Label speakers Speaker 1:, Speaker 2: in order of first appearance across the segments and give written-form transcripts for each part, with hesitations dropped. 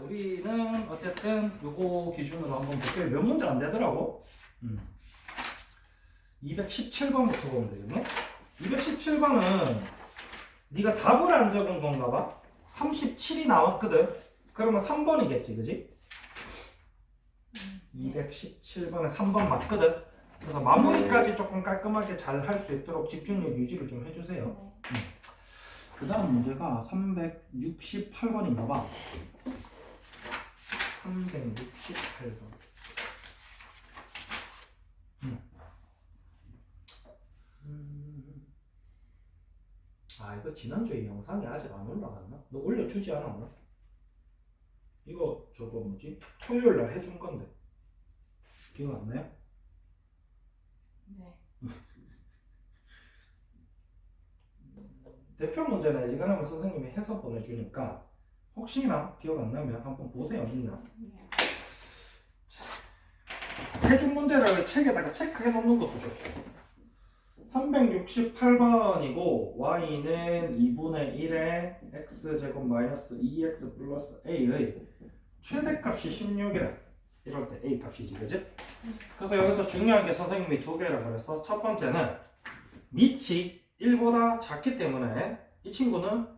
Speaker 1: 우리는 어쨌든 요거 기준으로 한번 볼게요. 몇 문제 안 되더라고. 217번부터 보면 되겠네. 217번은 네가 답을 안 적은 건가 봐. 37이 나왔거든. 그러면 3번이겠지, 그지? 217번에 3번 맞거든. 그래서 마무리까지 조금 깔끔하게 잘 할 수 있도록 집중력 유지를 좀 해주세요. 그 다음 문제가 368번인가 봐. 368번. 아, 이거 지난주에 영상이 아직 안 올라갔나? 너 올려주지 않았나? 이거 저거 뭐지? 토요일 날 해준 건데. 기억 안 나요?
Speaker 2: 네. 대표
Speaker 1: 문제 내지 그러면 선생님이 해서 보내주니까 혹시나 기억 안 나면 한번 보세요. 있나? 해준 문제를 책에다가 체크해 놓는 것도 좋고. 368번이고 y는 2분의 1의 x제곱 마이너스 2x 플러스 a의 최대값이 16이래. 이럴 때 a 값이지, 그지? 그래서 여기서 중요한 게 선생님이 두 개라 그랬어. 첫 번째는 밑이 1보다 작기 때문에 이 친구는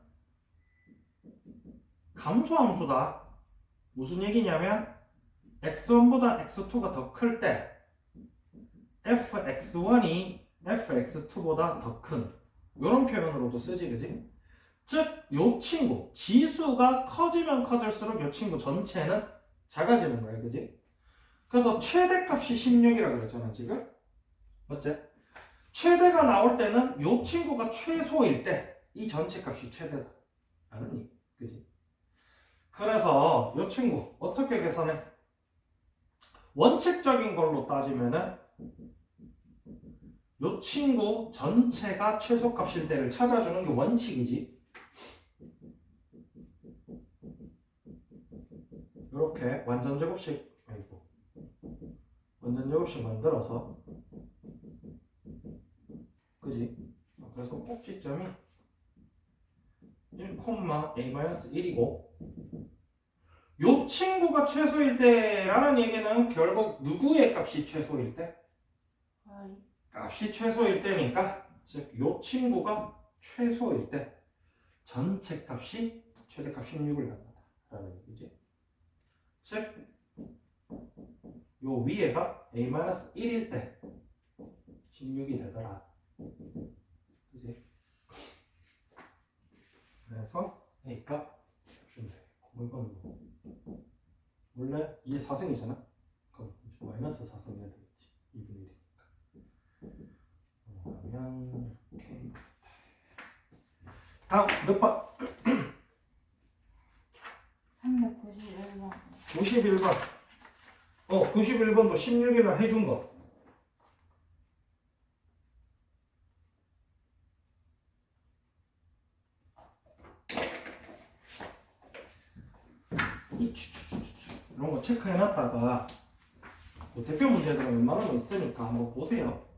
Speaker 1: 감소함수다. 무슨 얘기냐면 x1보다 x2가 더 클 때 fx1이 fx2보다 더 큰 이런 표현으로도 쓰지, 그지? 즉, 요 친구 지수가 커지면 커질수록 요 친구 전체는 작아지는 거야, 그지? 그래서 최대값이 16이라고 그랬잖아, 지금. 맞지? 최대가 나올 때는 요 친구가 최소일 때 이 전체 값이 최대다. 아니, 그지? 그래서 요 친구 어떻게 계산해? 원칙적인 걸로 따지면은 요 친구 전체가 최소값일 때를 찾아주는 게 원칙이지. 이렇게 완전제곱식 만들어서, 그지? 그래서 꼭지점이 1,a-1이고 요 친구가 최소일 때라는 얘기는 결국 누구의 값이 최소일 때? 값이 최소일 때니까, 즉 요 친구가 최소일 때 전체 값이 최대값 16을 갖는다라는 얘기지. 즉 요 위에가 a-1일 때 16이 되더라. 그지? 그래서 a 값 주면 돼. 이건 뭐 원래 이게 4승이잖아. 그럼 마이너스 4승 해야 되겠지. 2분의 1이니까. 그러면 이렇게. 다음 몇 번?
Speaker 2: 391번.
Speaker 1: 91번. 91번도 16이라 해준 거. 이런 거 체크해놨다가 뭐 대표 문제들은 웬만한 거 있으니까 한번 보세요.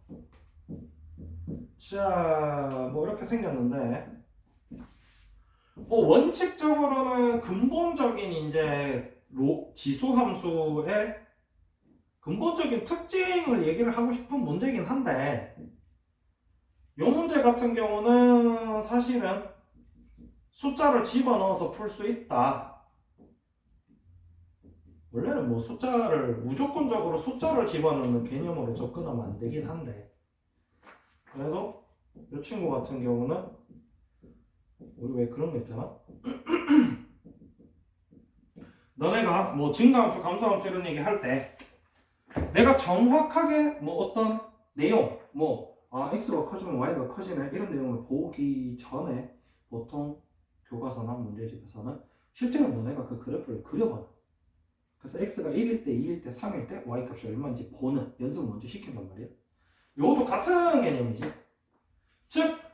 Speaker 1: 자, 뭐 이렇게 생겼는데 원칙적으로는 근본적인 이제 지수함수의 근본적인 특징을 얘기를 하고 싶은 문제긴 한데 이 문제 같은 경우는 사실은 숫자를 집어넣어서 풀 수 있다. 원래는 뭐 무조건적으로 숫자를 집어넣는 개념으로 접근하면 안 되긴 한데 그래도 이 친구 같은 경우는 우리 왜 그런 거 있잖아. 너네가 뭐 증가함수, 감소함수 이런 얘기 할 때 내가 정확하게 뭐 어떤 내용, x가 커지면 y가 커지네 이런 내용을 보기 전에 보통 교과서나 문제집에서는 실제로 너네가 그 그래프를 그려봐. 그래서 x가 1일 때, 2일 때, 3일 때 y 값이 얼마인지 보는 연습을 먼저 시킨단 말이야. 이것도 같은 개념이지. 즉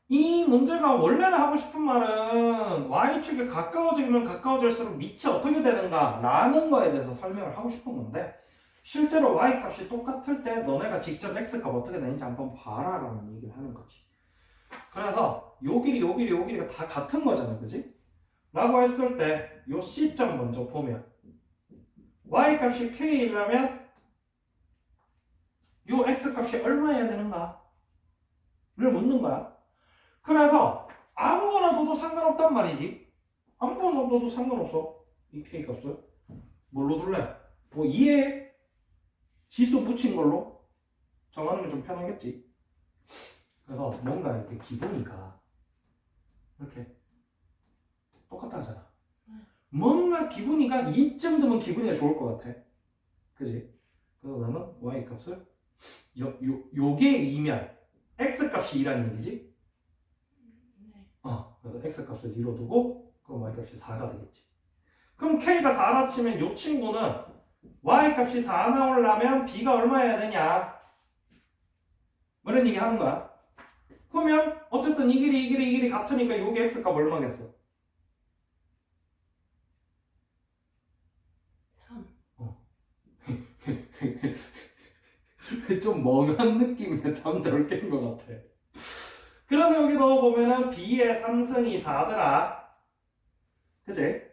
Speaker 1: 이 문제가 원래는 하고 싶은 말은 y축에 가까워지면 가까워질수록 밑이 어떻게 되는가 라는 거에 대해서 설명을 하고 싶은 건데 실제로 y값이 똑같을 때 너네가 직접 x값 어떻게 되는지 한번 봐라 라는 얘기를 하는 거지. 그래서 요 길이가 다 같은 거잖아, 그지? 라고 했을 때 요 C점 먼저 보면 Y값이 K이라면 요 X값이 얼마여야 되는가? 를 묻는 거야. 그래서 아무거나 둬도 상관없단 말이지. 아무거나 둬도 상관없어. 이 K값을. 뭘로 둘래? 뭐 2에 지수 붙인 걸로 정하는 게 좀 편하겠지. 그래서 뭔가 이렇게 기분이가 이렇게 똑같다 하잖아. 뭔가 기분이가 2점 되면 기분이가 좋을 것 같아. 그지? 그래서 나는 y 값을 요게 2면 x 값이 2라는 얘기지?
Speaker 2: 네.
Speaker 1: 그래서 x 값을 2로 두고 그럼 y 값이 4가 되겠지. 그럼 k가 4라 치면 요 친구는 y 값이 4 나오려면 b가 얼마여야 되냐? 뭐 이런 얘기 하는 거야. 그러면 어쨌든 이 길이 같으니까 요게 x 값 얼마겠어?
Speaker 2: 3.
Speaker 1: 좀 멍한 느낌이야. 잠 덜 깬 것 같아. 그래서 여기 넣어보면은 b의 3승이 4더라. 그지?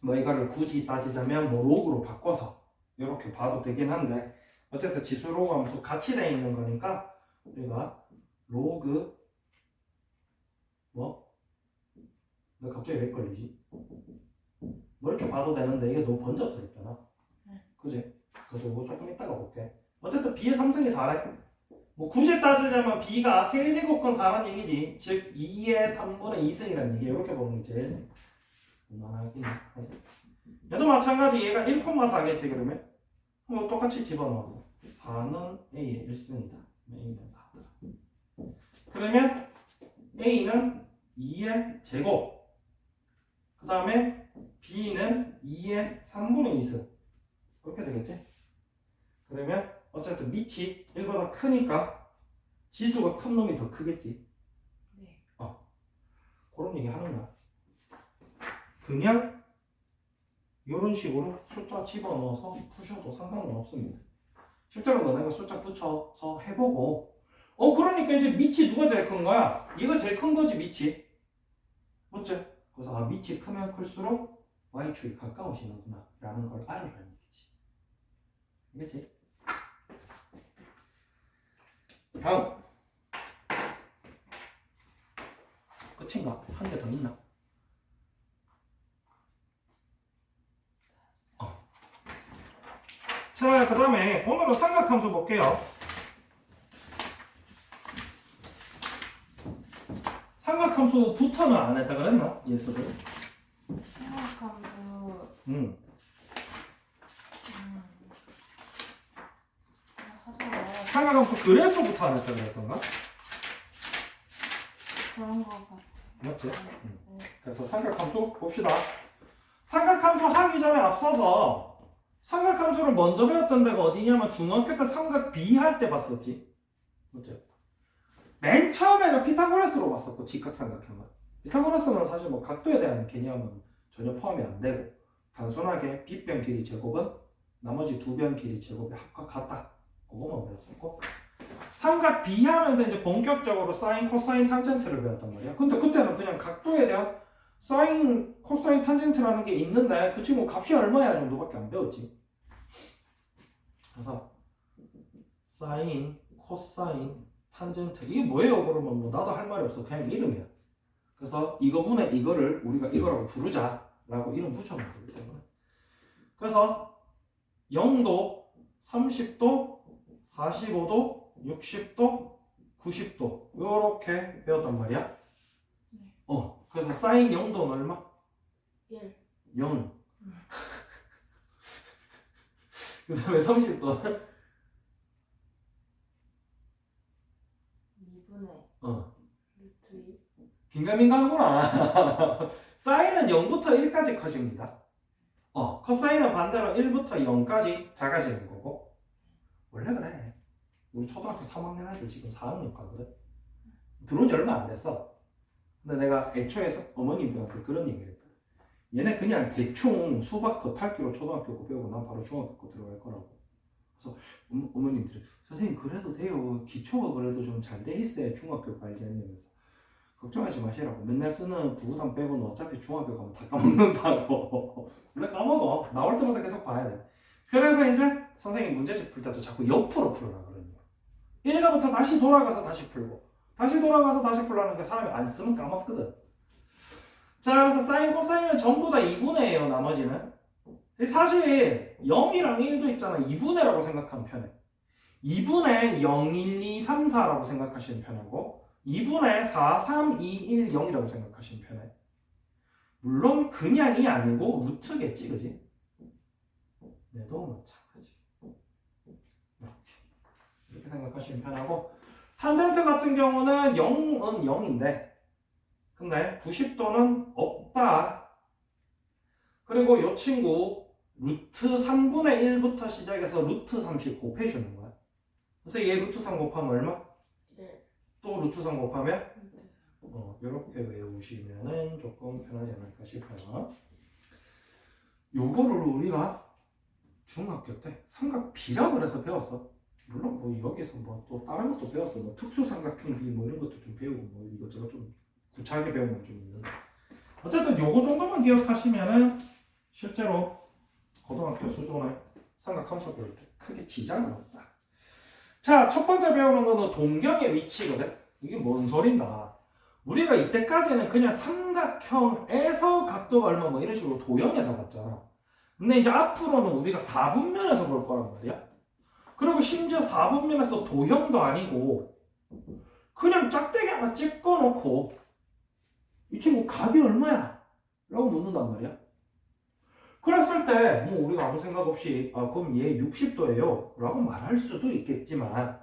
Speaker 1: 뭐 이거를 굳이 따지자면 뭐 로그로 바꿔서 이렇게 봐도 되긴 한데 어쨌든 지수 로그 함수 같이 돼 있는 거니까 우리가 로그 뭐? 나 갑자기 왜 걸리지? 뭐 이렇게 봐도 되는데 이게 너무 번잡해 있잖아. 그지? 그래서 이거 조금 이따가 볼게. 어쨌든 b의 3승이 4래. 뭐 굳이 따지자면 b가 세제곱근 4란 얘기지. 즉 2의 3분의 2승이라는 얘기. 이렇게 보는 게 제일 무난하긴 하지. 얘도 마찬가지. 얘가 1,4겠지 그러면? 뭐 똑같이 집어넣어서 4는 a의 1승이다. a는 4더라. 그러면 a는 2의 제곱. 그 다음에 b는 2의 3분의 2승. 그렇게 되겠지? 그러면 어쨌든 밑이 1보다 크니까 지수가 큰 놈이 더 크겠지.
Speaker 2: 네.
Speaker 1: 그런 얘기 하는 거야. 그냥 이런 식으로 숫자 집어넣어서 푸셔도 상관은 없습니다. 실제로 너네가 숫자 붙여서 해보고 그러니까 이제 밑이 누가 제일 큰 거야? 얘가 제일 큰 거지 밑이. 맞지? 그래서 밑이 크면 클수록 y축이 가까우시는구나 라는 걸 알아라는 얘기지. 알겠지? 다음 끝인가? 한 개 더 있나? 자, 그 다음에 오늘은 삼각함수 볼게요. 삼각함수부터는 안 했다 그랬나? 예습을.
Speaker 2: 생각함수. 하다가
Speaker 1: 삼각함수 그래프부터 안 했다 그랬던가?
Speaker 2: 그런 거 같아.
Speaker 1: 맞지?
Speaker 2: 네.
Speaker 1: 그래서 삼각함수 봅시다. 삼각함수 하기 전에 앞서서 삼각함수를 먼저 배웠던 데가 어디냐면 중학교 때 삼각 비할 때 봤었지. 맞죠? 맨 처음에는 피타고라스로 봤었고 직각삼각형은. 피타고라스는 사실 뭐 각도에 대한 개념은 전혀 포함이 안 되고 단순하게 빗변 길이 제곱은 나머지 두 변 길이 제곱의 합과 같다. 그거만 배웠었고 삼각 비하면서 이제 본격적으로 사인, 코사인, 탄젠트를 배웠단 말이야. 근데 그때는 그냥 각도에 대한 사인, 코사인, 탄젠트라는 게 있는데 그 친구 값이 얼마야 정도밖에 안 배웠지. 그래서 사인, 코사인, 탄젠트 이게 뭐예요? 그러면 뭐 나도 할 말이 없어. 그냥 이름이야. 그래서 이거분의 이거를 우리가 이거라고 부르자라고 이름 붙여놓은 거기 때문에. 그래서 0도, 30도, 45도, 60도, 90도 이렇게 배웠단 말이야.
Speaker 2: 네.
Speaker 1: 그래서 사인 0도는 얼마?
Speaker 2: 1.
Speaker 1: 0. 그 다음에 30도는
Speaker 2: 2분의 루트 2.
Speaker 1: 긴가민가하구나. 사인은 0부터 1까지 커집니다. 코사인은 반대로 1부터 0까지 작아지는 거고. 원래 그래. 우리 초등학교 3학년 애들 지금 4학년 가거든. 들어온 지 얼마 안 됐어. 근데 내가 애초에 어머님들한테 그런 얘기를 했거든. 얘네 그냥 대충 수박 겉핥기로 초등학교 거 배우고 난 바로 중학교 거 들어갈 거라고. 그래서 어머님들이 선생님 그래도 돼요. 기초가 그래도 좀 잘 돼 있어야 중학교 거 알지 않냐면서. 걱정하지 마시라고. 맨날 쓰는 구구단 빼고는 어차피 중학교 가면 다 까먹는다고. 원래 까먹어. 나올 때마다 계속 봐야 돼. 그래서 이제 선생님 문제집 풀 때도 자꾸 옆으로 풀어라 그러는 거야. 1가부터 다시 돌아가서 다시 풀고 다시 돌아가서 다시 풀라는 게 사람이 안 쓰면 까먹거든. 자, 그래서 사인 코사인은 전부 다 2분의 1이에요. 나머지는 사실 0이랑 1도 있잖아. 2분의라고 생각하면 편해. 2분의 0, 1, 2, 3, 4라고 생각하시면 편하고 2분의 4, 3, 2, 1, 0이라고 생각하시면 편해. 물론 그냥이 아니고 루트겠지, 그지? 내 도움은 착하지. 이렇게 생각하시면 편하고 탄젠트 같은 경우는 0은 0인데 근데 90도는 없다. 그리고 이 친구 루트 3분의 1부터 시작해서 루트 30 곱해주는 거야. 그래서 얘 루트 3 곱하면 얼마?
Speaker 2: 네.
Speaker 1: 또 루트 3 곱하면? 이렇게 외우시면은 조금 편하지 않을까 싶어요. 요거를 우리가 중학교 때 삼각 비락을 해서 배웠어. 물론 뭐 여기서 뭐 또 다른 것도 배웠어. 뭐 특수 삼각형비 뭐 이런 것도 좀 배우고 뭐 이것저것 좀 구차하게 배운 건 좀 있는데 어쨌든 요거 정도만 기억하시면은 실제로 고등학교 수준의 삼각함수 배울 때 크게 지장은 없다. 자, 첫 번째 배우는 거는 동경의 위치거든. 이게 뭔 소린가? 우리가 이때까지는 그냥 삼각형에서 각도가 얼마 뭐 이런 식으로 도형에서 봤잖아. 근데 이제 앞으로는 우리가 4분면에서 볼 거란 말이야. 그리고 심지어 4분면에서 도형도 아니고 그냥 짝대기 하나 찍어놓고 이 친구 각이 얼마야? 라고 묻는단 말이야. 그랬을 때 뭐 우리가 아무 생각 없이 그럼 얘 60도예요 라고 말할 수도 있겠지만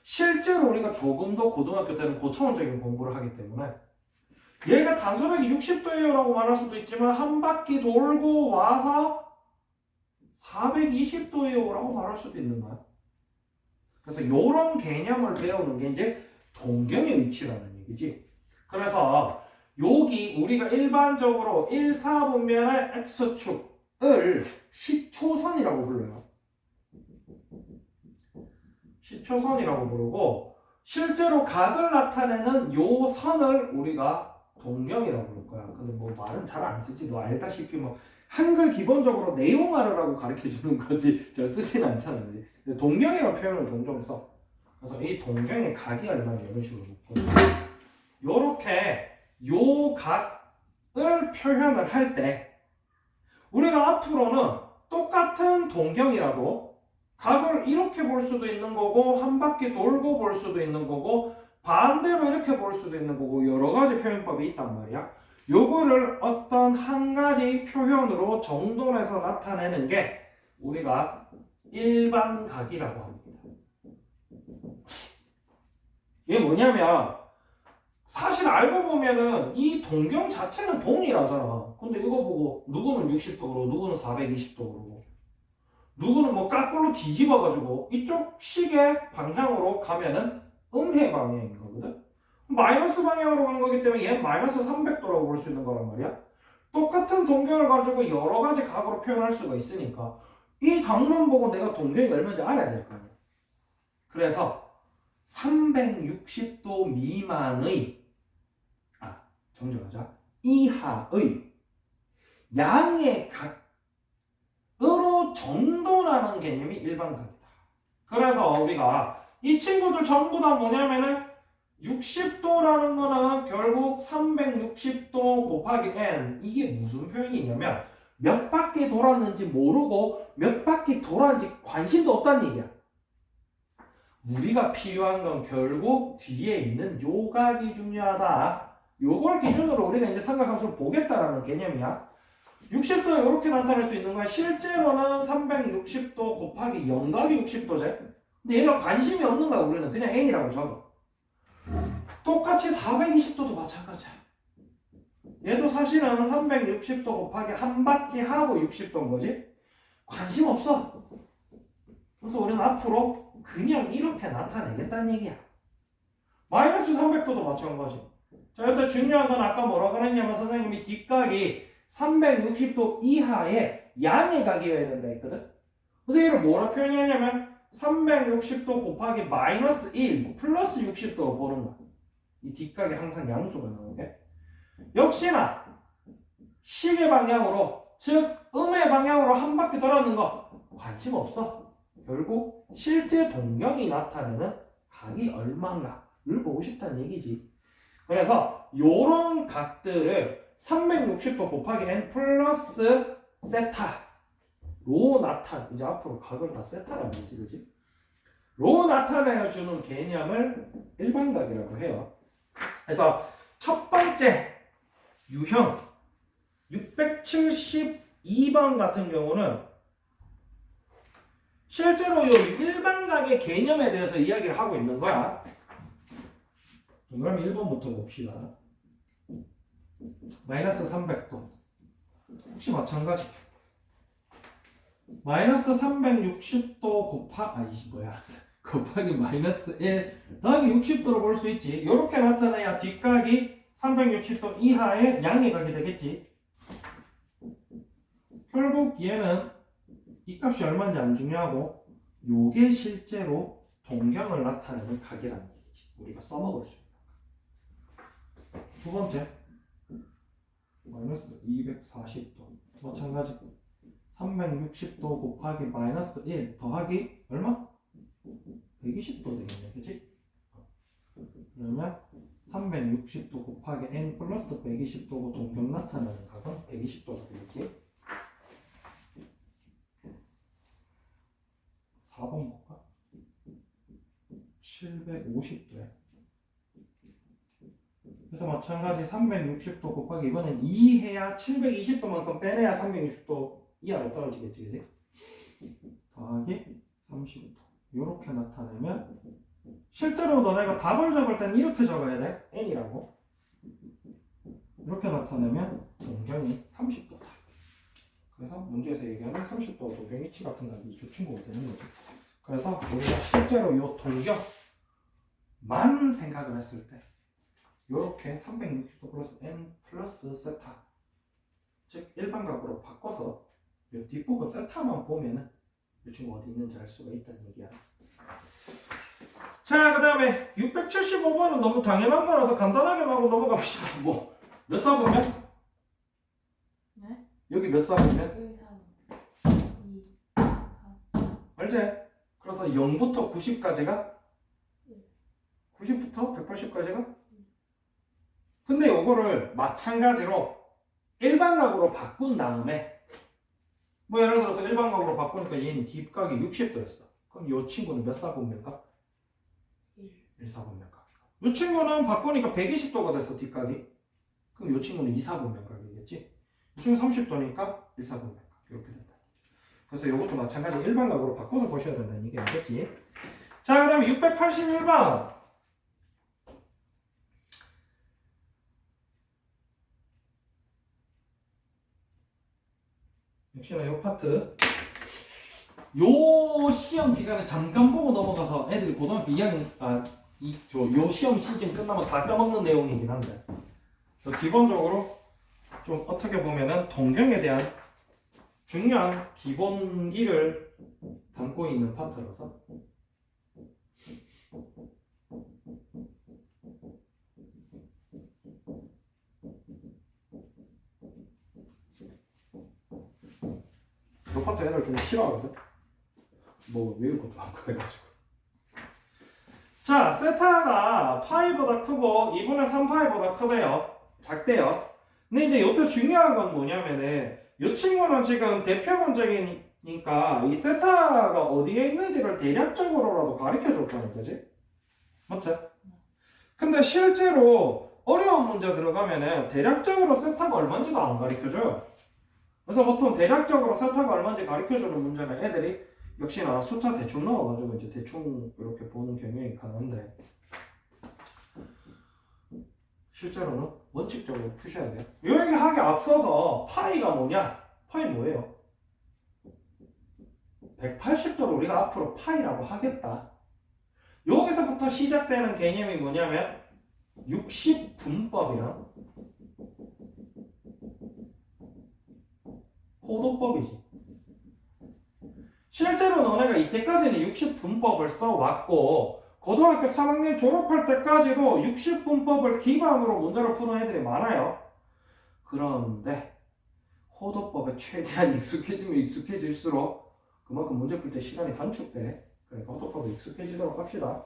Speaker 1: 실제로 우리가 조금 더 고등학교 때는 고차원적인 공부를 하기 때문에 얘가 단순하게 60도예요 라고 말할 수도 있지만 한 바퀴 돌고 와서 420도예요 라고 말할 수도 있는 거야. 그래서 이런 개념을 배우는 게 이제 동경의 위치라는 얘기지. 그래서 여기 우리가 일반적으로 1, 4분면의 X축을 시초선이라고 불러요. 시초선이라고 부르고 실제로 각을 나타내는 요 선을 우리가 동경이라고 부를 거야. 근데 뭐 말은 잘 안 쓰지. 너 알다시피 뭐 한글 기본적으로 내용하라고 가르쳐 주는 거지 잘 쓰진 않잖아. 그지? 동경이라는 표현을 종종 써. 그래서 이 동경의 각이 얼마나 이런 식으로 놓고 요렇게 요 각을 표현을 할 때 우리가 앞으로는 똑같은 동경이라도 각을 이렇게 볼 수도 있는 거고 한 바퀴 돌고 볼 수도 있는 거고 반대로 이렇게 볼 수도 있는 거고 여러 가지 표현법이 있단 말이야. 요거를 어떤 한 가지 표현으로 정돈해서 나타내는 게 우리가 일반각이라고 합니다. 이게 뭐냐면 사실 알고 보면은 이 동경 자체는 동일하잖아. 근데 이거 보고 누구는 60도 그러고 누구는 420도 그러고 누구는 뭐 까꿀로 뒤집어가지고 이쪽 식의 방향으로 가면은 음해 방향인 거거든. 마이너스 방향으로 간 거기 때문에 얘는 마이너스 300도라고 볼 수 있는 거란 말이야. 똑같은 동경을 가지고 여러 가지 각으로 표현할 수가 있으니까 이 각만 보고 내가 동경이 얼마인지 알아야 될 거 아니야. 그래서 360도 미만의 정정하자. 이하의 양의 각으로 정돈하는 개념이 일반각이다. 그래서 우리가 이 친구들 전부 다 뭐냐면은 60도라는 거는 결국 360도 곱하기 n 이게 무슨 표현이냐면 몇 바퀴 돌았는지 모르고 몇 바퀴 돌았는지 관심도 없다는 얘기야. 우리가 필요한 건 결국 뒤에 있는 요각이 중요하다. 요걸 기준으로 우리가 이제 삼각함수를 보겠다라는 개념이야. 60도 이렇게 나타낼 수 있는 거야. 실제로는 360도 곱하기 영각이 60도제. 근데 얘가 관심이 없는 거야. 우리는 그냥 n이라고 적어. 똑같이 420도도 마찬가지야. 얘도 사실은 360도 곱하기 한 바퀴 하고 60도인 거지. 관심 없어. 그래서 우리는 앞으로 그냥 이렇게 나타내겠다는 얘기야. 마이너스 300도도 마찬가지. 자, 일단 중요한 건 아까 뭐라 그랬냐면 선생님이 뒷각이 360도 이하의 양의 각이어야 된다 했거든. 그래서 얘를 뭐라 표현하냐면 360도 곱하기 마이너스 1 플러스 60도로 보는 거야. 이 뒷각이 항상 양수가 나오게. 역시나 시계 방향으로, 즉 음의 방향으로 한 바퀴 돌았는 거 관심 없어. 결국 실제 동경이 나타내는 각이 얼마인가를 보고 싶다는 얘기지. 그래서 요런 각들을 360도 곱하기 n 플러스 세타로 이제 앞으로 각을 다 세타라고 하지, 그지? 로 나타내주는 개념을 일반각이라고 해요. 그래서 첫 번째 유형 672번 같은 경우는 실제로 이 일반각의 개념에 대해서 이야기를 하고 있는 거야. 그럼 1번부터 봅시다. 마이너스 300도. 혹시 마찬가지? 마이너스 360도 곱하기 마이너스 1 더하기 60도로 볼 수 있지. 이렇게 나타나야 뒷각이 360도 이하의 양의 각이 되겠지. 결국 얘는 이 값이 얼마인지 안 중요하고 요게 실제로 동경을 나타내는 각이라는 얘기지. 우리가 써먹을 수 있는 각. 두 번째 마이너스 240도 마찬가지 360도 곱하기 마이너스 1 더하기 얼마? 120도 되겠네, 그치? 그러면 360도 곱하기 n 플러스 120도고 동경 나타나는 각은 120도가 되겠지? 4번 볼까? 750도야. 그래서 마찬가지 360도 곱하기 이번엔 2 해야 720도만큼 빼내야 360도 이하로 떨어지겠지, 그치? 더하기 35도. 이렇게 나타내면 실제로 너네가 답을 적을 땐 이렇게 적어야 돼. n이라고. 이렇게 나타내면 동경이 30도다. 그래서 문제에서 얘기하는 30도 동경 이치 같은 각이 이 친구가 되는 거지. 그래서 우리가 실제로 이 동경만 생각을 했을 때 이렇게 360도 플러스 n 플러스 세타, 즉 일반각으로 바꿔서 이 뒷부분 세타만 보면은 이 친구 어디 있는지 알 수가 있다는 얘기야. 자, 그 다음에 675번은 너무 당연한 거라서 간단하게 하고 넘어가 봅시다. 몇 사보면?
Speaker 2: 네?
Speaker 1: 여기 몇 사보면?
Speaker 2: 1, 3, 2, 4.
Speaker 1: 알지? 그래서 0부터 90까지가 90부터 180까지가? 근데 요거를 마찬가지로 일반각으로 바꾼 다음에 예를 들어서 일반각으로 바꾸니까 얘는 뒷각이 60도였어. 그럼 요 친구는 몇 사분면각? 1 사분면각이고, 요 친구는 바꾸니까 120도가 됐어, 뒷각이. 그럼 요 친구는 2 사분면각이겠지. 이 친구 30도니까 1 사분면각. 이렇게 된다. 그래서 이것도 마찬가지 일반각으로 바꿔서 보셔야 된다는 얘기 알겠지? 자, 그 다음에 681번. 역시나 이 파트. 요 시험 기간에 잠깐 보고 넘어가서 애들이 고등학교 2학년, 요 시험 시즌 끝나면 다 까먹는 내용이긴 한데, 기본적으로 좀 어떻게 보면은 동경에 대한 중요한 기본기를 담고 있는 파트라서 이 파트 애들 좀 싫어하거든. 외울 것도 많고 해가지고. 자, 세타가 파이보다 크고 2분의 3파이보다 크대요. 작대요. 근데 이제 이때 중요한 건 뭐냐면은 이 친구는 지금 대표 문제니까 이 세타가 어디에 있는지를 대략적으로라도 가르쳐 줬잖아, 그지? 맞지? 근데 실제로 어려운 문제 들어가면은 대략적으로 세타가 얼마인지도 안 가르쳐줘요. 그래서 보통 대략적으로 세타가 얼마인지 가르쳐주는 문제는 애들이 역시나 숫자 대충 넣어가지고 이제 대충 이렇게 보는 경향이 강한데, 실제로는 원칙적으로 푸셔야 돼요. 이 얘기하기 앞서서 파이가 뭐냐? 파이 뭐예요? 180도를 우리가 앞으로 파이라고 하겠다. 여기서부터 시작되는 개념이 뭐냐면 60분법이랑 호도법이지. 실제로 너네가 이때까지는 60분법을 써왔고, 그 고등학교 3학년 졸업할 때까지도 60분법을 기반으로 문제를 푸는 애들이 많아요. 그런데 호도법에 최대한 익숙해지면 익숙해질수록 그만큼 문제 풀 때 시간이 단축돼. 그러니까 호도법에 익숙해지도록 합시다.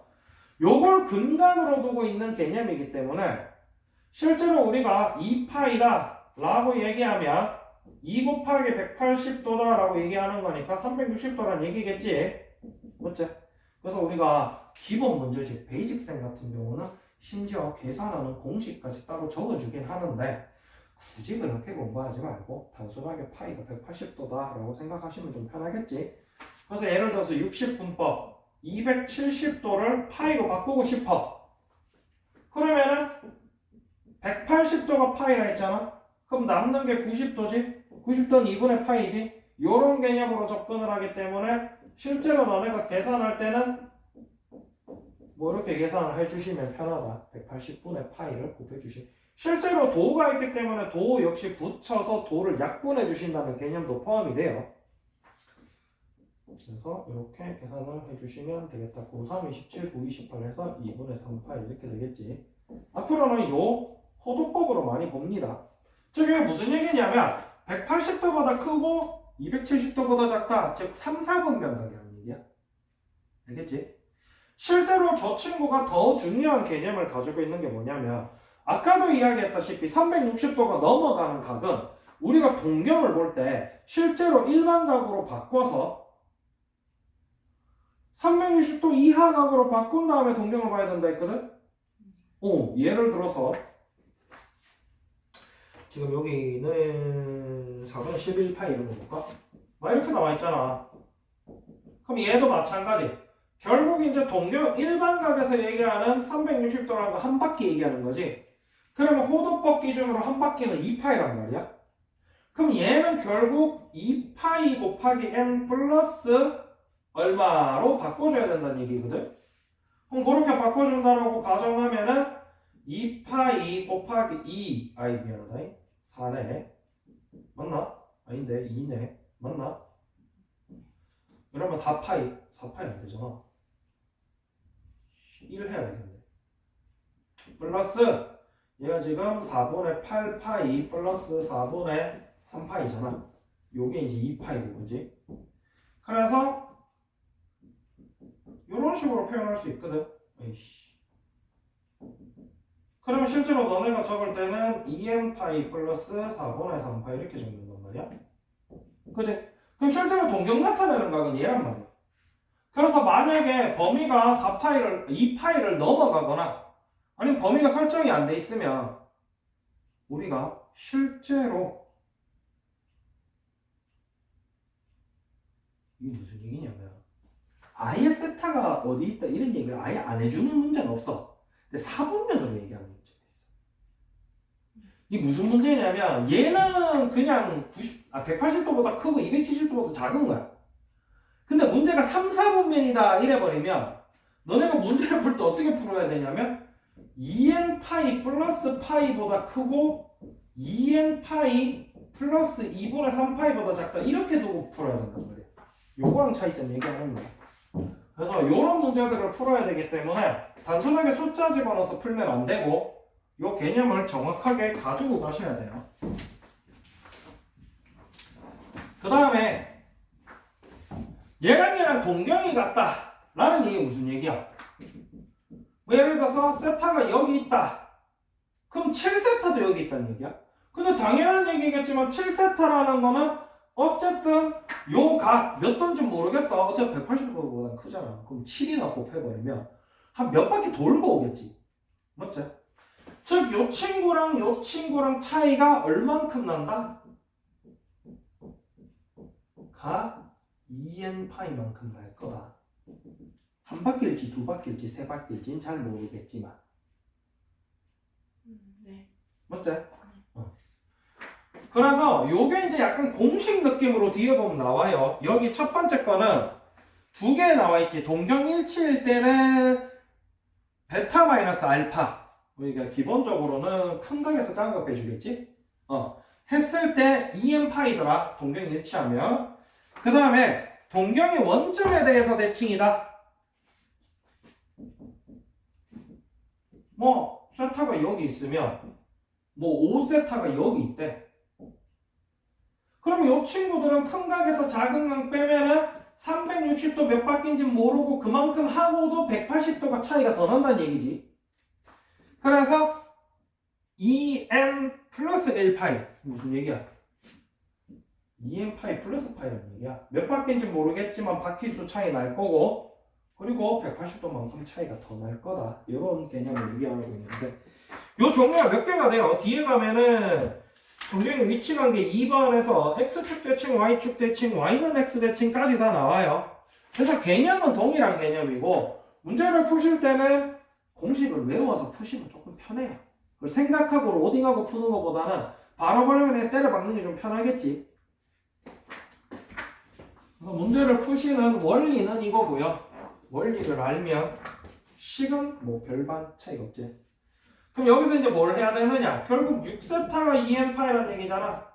Speaker 1: 요걸 근간으로 두고 있는 개념이기 때문에 실제로 우리가 2파이다 라고 얘기하면 2 곱하기 180도다 라고 얘기하는 거니까 360도란 얘기겠지. 맞지? 그래서 우리가 기본 문제집 베이직생 같은 경우는 심지어 계산하는 공식까지 따로 적어주긴 하는데 굳이 그렇게 공부하지 말고 단순하게 파이가 180도다 라고 생각하시면 좀 편하겠지. 그래서 예를 들어서 60분법 270도를 파이로 바꾸고 싶어. 그러면은 180도가 파이라 했잖아. 그럼 남는 게 90도지. 90도는 2분의 파이지. 요런 개념으로 접근을 하기 때문에 실제로 너네가 계산할 때는 뭐 이렇게 계산을 해주시면 편하다. 180분의 파이를 곱해주시. 실제로 도가 있기 때문에 도 역시 붙여서 도를 약분해 주신다는 개념도 포함이 돼요. 그래서 이렇게 계산을 해주시면 되겠다. 9, 3, 27, 9, 28 해서 2분의 3파이 이렇게 되겠지. 앞으로는 요 호도법으로 많이 봅니다. 즉 이게 무슨 얘기냐면 180도보다 크고 270도보다 작다. 즉 3, 4분 면각이라는 얘기야. 알겠지? 실제로 저 친구가 더 중요한 개념을 가지고 있는 게 뭐냐면 아까도 이야기했다시피 360도가 넘어가는 각은 우리가 동경을 볼 때 실제로 일반각으로 바꿔서 360도 이하 각으로 바꾼 다음에 동경을 봐야 된다 했거든? 예를 들어서 지금 여기는 4분의 11파이 이런 거 볼까? 막 이렇게 나와 있잖아. 그럼 얘도 마찬가지. 결국 이제 동경 일반각에서 얘기하는 360도라는 거 한 바퀴 얘기하는 거지. 그러면 호도법 기준으로 한 바퀴는 2파이란 말이야. 그럼 얘는 결국 2파이 곱하기 n 플러스 얼마로 바꿔줘야 된다는 얘기거든. 그럼 그렇게 바꿔준다라고 가정하면은 2파이 곱하기 2 미안하다 4네 맞나? 아닌데 2네 맞나? 이러면 4파이 안 되잖아. 1 해야 되겠네. 플러스 얘가 지금 4분의 8파이 플러스 4분의 3파이잖아. 요게 이제 2파이고 그지? 그래서 이런 식으로 표현할 수 있거든. 에이씨. 그러면 실제로 너네가 적을 때는 2n파이 플러스 4분의 3파이 이렇게 적는단 말이야. 그치? 그럼 실제로 동경 나타내는 각은 얘란 말이야. 그래서 만약에 범위가 4파이를 2파이를 넘어가거나 아니면 범위가 설정이 안 돼 있으면 우리가 실제로 이게 무슨 얘기냐면 아예 세타가 어디 있다 이런 얘기를 아예 안 해주는 문제는 없어. 근데 사분면으로 얘기하는 문제가 있어. 이게 무슨 문제냐면 얘는 그냥 180도보다 크고 270도보다 작은 거야. 근데 문제가 3, 4분면이다 이래버리면 너네가 문제를 풀 때 어떻게 풀어야 되냐면 2n 파이 플러스 파이보다 크고 2n 파이 플러스 2분의 3파이보다 작다 이렇게 두고 풀어야 된단 말이야. 요거랑 차이점 얘기하는 거야. 그래서 이런 문제들을 풀어야 되기 때문에 단순하게 숫자 집어넣어서 풀면 안 되고 요 개념을 정확하게 가지고 가셔야 돼요. 그 다음에 얘랑 동경이 같다 라는 얘기 무슨 얘기야? 뭐 예를 들어서 세타가 여기 있다. 그럼 7세타도 여기 있다는 얘기야. 근데 당연한 얘기겠지만 7세타라는 거는 어쨌든 요 각 몇 도인지 모르겠어. 어차피 180도보다 크잖아. 그럼 7이나 곱해버리면 한 몇 바퀴 돌고 오겠지. 맞지? 즉 요 친구랑 요 친구랑 차이가 얼만큼 난다? 가 2n파이만큼 날 거다. 한 바퀴일지 두 바퀴일지 세 바퀴일지는 잘 모르겠지만
Speaker 2: 네.
Speaker 1: 맞지? 그래서 요게 이제 약간 공식 느낌으로 뒤에 보면 나와요. 여기 첫 번째 거는 두 개 나와 있지. 동경 일치일 때는 베타 마이너스 알파. 우리가 기본적으로는 큰 각에서 작은 각 빼주겠지? 했을 때 2n파이더라. 동경이 일치하면. 그 다음에 동경의 원점에 대해서 대칭이다. 뭐 세타가 여기 있으면 뭐 5세타가 여기 있대. 그럼 이 친구들은 큰 각에서 작은 각 빼면은 360도 몇 바퀴인지 모르고 그만큼 하고도 180도가 차이가 더 난다는 얘기지. 그래서 2n 플러스 1파이 무슨 얘기야? 2n 파이 플러스 파이라는 얘기야. 몇 바퀴인지 모르겠지만 바퀴수 차이 날 거고 그리고 180도만큼 차이가 더 날 거다. 이런 개념을 얘기하고 있는데 요 종류가 몇 개가 돼요. 뒤에 가면은 동경의 위치 관계 2번에서 x축 대칭, y축 대칭, y는 x 대칭까지 다 나와요. 그래서 개념은 동일한 개념이고 문제를 푸실 때는 공식을 외워서 푸시면 조금 편해요. 그걸 생각하고 로딩하고 푸는 것보다는 바로바로 그냥 때려박는 게 좀 편하겠지. 그래서 문제를 푸시는 원리는 이거고요. 원리를 알면 식은 뭐 별반 차이가 없지. 그럼 여기서 이제 뭘 해야 되느냐? 결국 6세타가 2n파이라는 얘기잖아.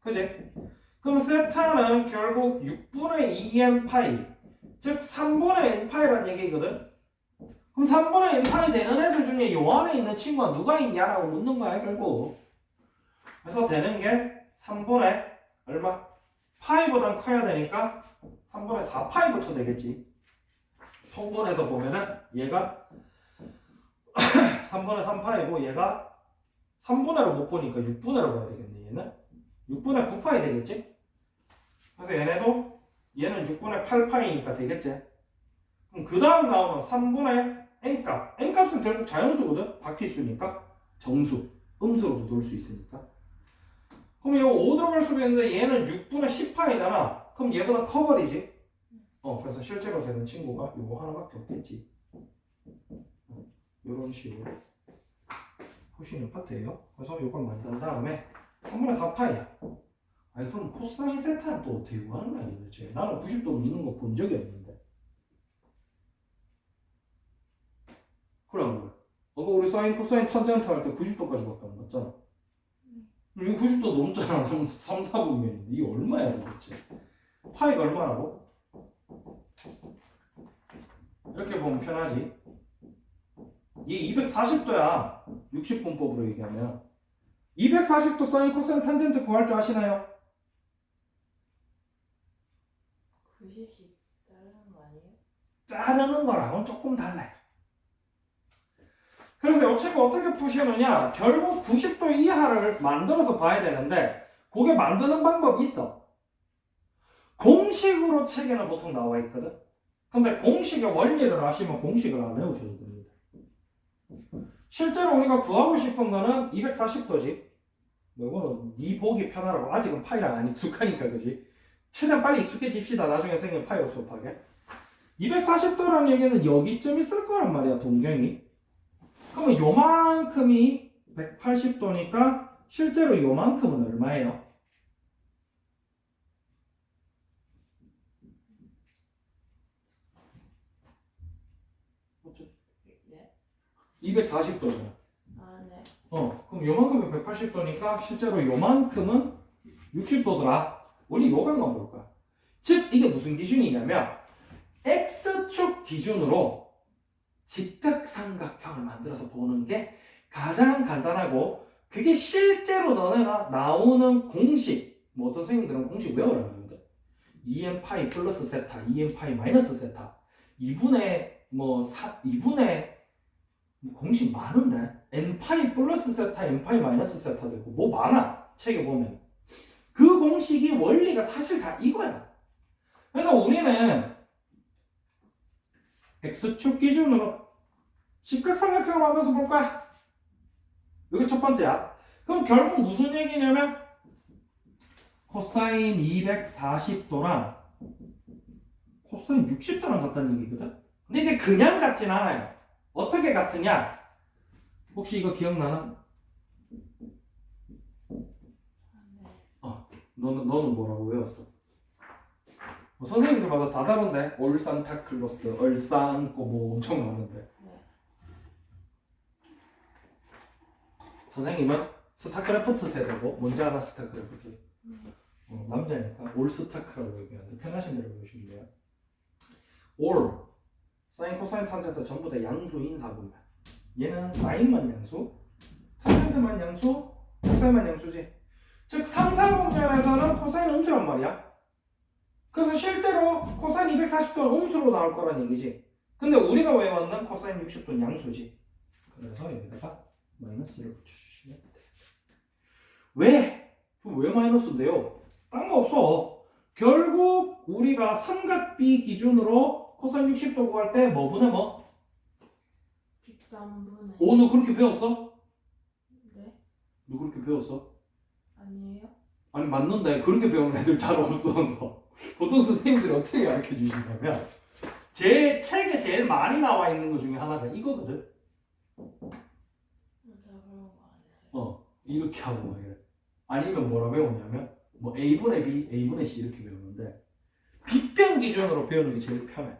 Speaker 1: 그지? 그럼 세타는 결국 6분의 2n파이, 즉 3분의 n파이라는 얘기거든? 그럼 3분의 n파이 되는 애들 중에 요 안에 있는 친구가 누가 있냐라고 묻는 거야, 결국. 그래서 되는 게 3분의 얼마? 파이보단 커야 되니까 3분의 4파이부터 되겠지. 통분해서 보면은 얘가 3분의 3파이고 얘가 3분의로 못 보니까 6분의로 봐야 되겠네. 얘는 6분의 9파이 되겠지? 그래서 얘네도 얘는 6분의 8파이니까 되겠지? 그럼 그 다음 나오는 3분의 n값. n값은 결국 자연수거든? 바퀴수니까 정수, 음수로도 놓을 수 있으니까. 그럼 이거 5 들어갈 수가 있는데 얘는 6분의 10파이잖아. 그럼 얘보다 커버리지? 그래서 실제로 되는 친구가 이거 하나밖에 없겠지. 이런 식으로 푸시는 파트예요. 그래서 이걸 만든 다음에 3분의 4파이야. 아니 그럼 코사인 세타는 또 어떻게 구하는 거야 도대체? 나는 90도 넣는 거 본 적이 없는데. 그럼 뭐야? 우리 사인 코사인 탄젠트 할 때 90도까지밖에 안 났잖아. 이거 90도 넘잖아. 3, 4분면인데 이게 얼마야 도대체? 파이가 얼마라고? 이렇게 보면 편하지. 이게 240도야. 60분법으로 얘기하면 240도 사인 코사인 탄젠트 구할 줄 아시나요?
Speaker 2: 90씩 자르는 거 아니에요?
Speaker 1: 자르는 거랑은 조금 달라요. 그래서 이 친구 어떻게 푸시느냐? 결국 90도 이하를 만들어서 봐야 되는데 그게 만드는 방법이 있어. 공식으로 책에는 보통 나와 있거든. 근데 공식의 원리를 아시면 공식을 안 외우셔도 됩니다. 실제로 우리가 구하고 싶은 거는 240도지. 이거는 네 보기 편하라고. 아직은 파이랑 안 익숙하니까 그지? 최대한 빨리 익숙해집시다. 나중에 생긴 파이로 수업하게. 240도라는 얘기는 여기쯤 있을 거란 말이야. 동경이. 그러면 요만큼이 180도니까 실제로 요만큼은 얼마예요?
Speaker 2: 네?
Speaker 1: 240도잖아.
Speaker 2: 아, 네.
Speaker 1: 그럼 요만큼이 180도니까 실제로 요만큼은 60도더라. 우리 요각만 볼 거야. 즉 이게 무슨 기준이냐면 X축 기준으로 직각삼각형을 만들어서 보는 게 가장 간단하고 그게 실제로 너네가 나오는 공식 뭐 어떤 선생님들은 공식 외우라고 하거든. 2n 파이 플러스 세타, 2n 파이 마이너스 세타 2분의 2분의 공식 많은데 n 파이 플러스 세타, n 파이 마이너스 세타 되고 뭐 많아 책에 보면 그 공식이 원리가 사실 다 이거야. 그래서 우리는 X축 기준으로 직각삼각형을 만들어서 볼 거야. 이게 첫 번째야. 그럼 결국 무슨 얘기냐면 코사인 240도랑 코사인 60도랑 같다는 얘기거든. 근데 이게 그냥 같진 않아요. 어떻게 같으냐? 혹시 이거 기억나나? 너는 뭐라고 외웠어? 선생님들마다 다 다른데 올산타클로스, 얼싸안고 뭐 엄청 많은데 선생님은 스타크래프트 세대고 뭔지 알아? 스타크래프트 남자니까 올스타크라고 얘기하는데 편하신 대로 보시면 돼요. 올 사인 코사인 탄젠트 전부 다 양수인 사분면 얘는 사인만 양수, 탄젠트만 양수, 코사인만 양수지. 즉 3, 4분면에서는 코사인 음수란 말이야. 그래서 실제로 코사인 240도는 음수로 나올 거란 얘기지. 근데 우리가 외웠는 코사인 60도는 양수지. 그래서 여기다가 마이너스를 붙여주시면 돼. 왜? 왜 마이너스인데요? 딴 거 없어. 결국 우리가 삼각비 기준으로 코사인 60도 구할 때 뭐 분해 뭐?
Speaker 2: 빗단분의.
Speaker 1: 오, 너 그렇게 배웠어?
Speaker 2: 네?
Speaker 1: 너 그렇게 배웠어?
Speaker 2: 아니에요?
Speaker 1: 아니 맞는데 그렇게 배우는 애들 잘 없어서 보통 선생님들이 어떻게 가르쳐 주시냐면 제 책에 제일 많이 나와 있는 것 중에 하나가 이거거든.
Speaker 2: 저 그런 거 안 했어요.
Speaker 1: 이렇게 하고 막 이래. 아니면 뭐라 배우냐면 뭐 A분의 B, A분의 C 이렇게 배우는데 빗변 기준으로 배우는 게 제일 편해.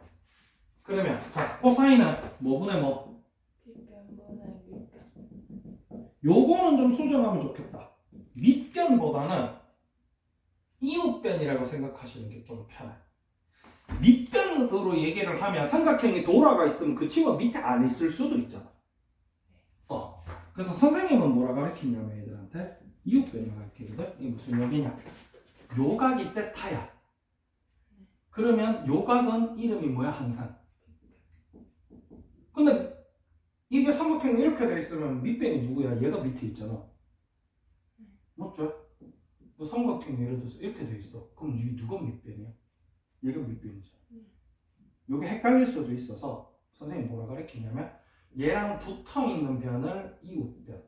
Speaker 1: 그러면 자 코사인은 뭐분의 뭐?
Speaker 2: 빗변분의 밑변.
Speaker 1: 요거는 좀 수정하면 좋겠다. 밑변보다는 이웃변이라고 생각하시는 게 좀 편해. 밑변으로 얘기를 하면 삼각형이 돌아가 있으면 그 친구가 밑에 안 있을 수도 있잖아. 그래서 선생님은 뭐라 가르치냐면 애들한테 이웃변을 가르치거든. 이게 무슨 얘기냐? 요각이 세타야. 그러면 요각은 이름이 뭐야 항상? 근데 이게 삼각형이 이렇게 돼 있으면 밑변이 누구야? 얘가 밑에 있잖아. 맞죠? 삼각형이 예를 들어서 이렇게 돼 있어. 그럼 이 누가 밑변이야? 얘가 밑변이죠. 이게 헷갈릴 수도 있어서 선생님이 뭐라 가르치냐면 얘랑 붙어 있는 변을 이웃변.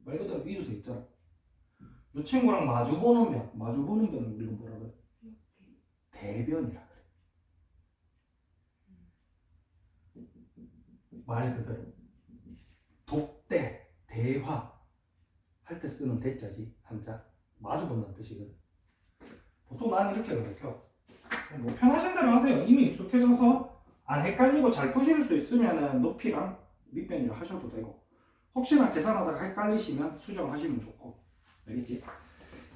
Speaker 1: 말 그대로 이웃에 있잖아. 이 친구랑 마주보는 변, 마주보는 변을 우리가 뭐라 그래? 대변이라 그래. 말 그대로 독대, 대화 할 때 쓰는 대자지 한자. 마주본다는 뜻이거든. 보통 난 이렇게 가르쳐. 뭐 편하신 대로 하세요. 이미 익숙해져서 안 헷갈리고 잘 푸실 수 있으면 높이랑 밑변이라 하셔도 되고 혹시나 계산하다가 헷갈리시면 수정하시면 좋고 알겠지?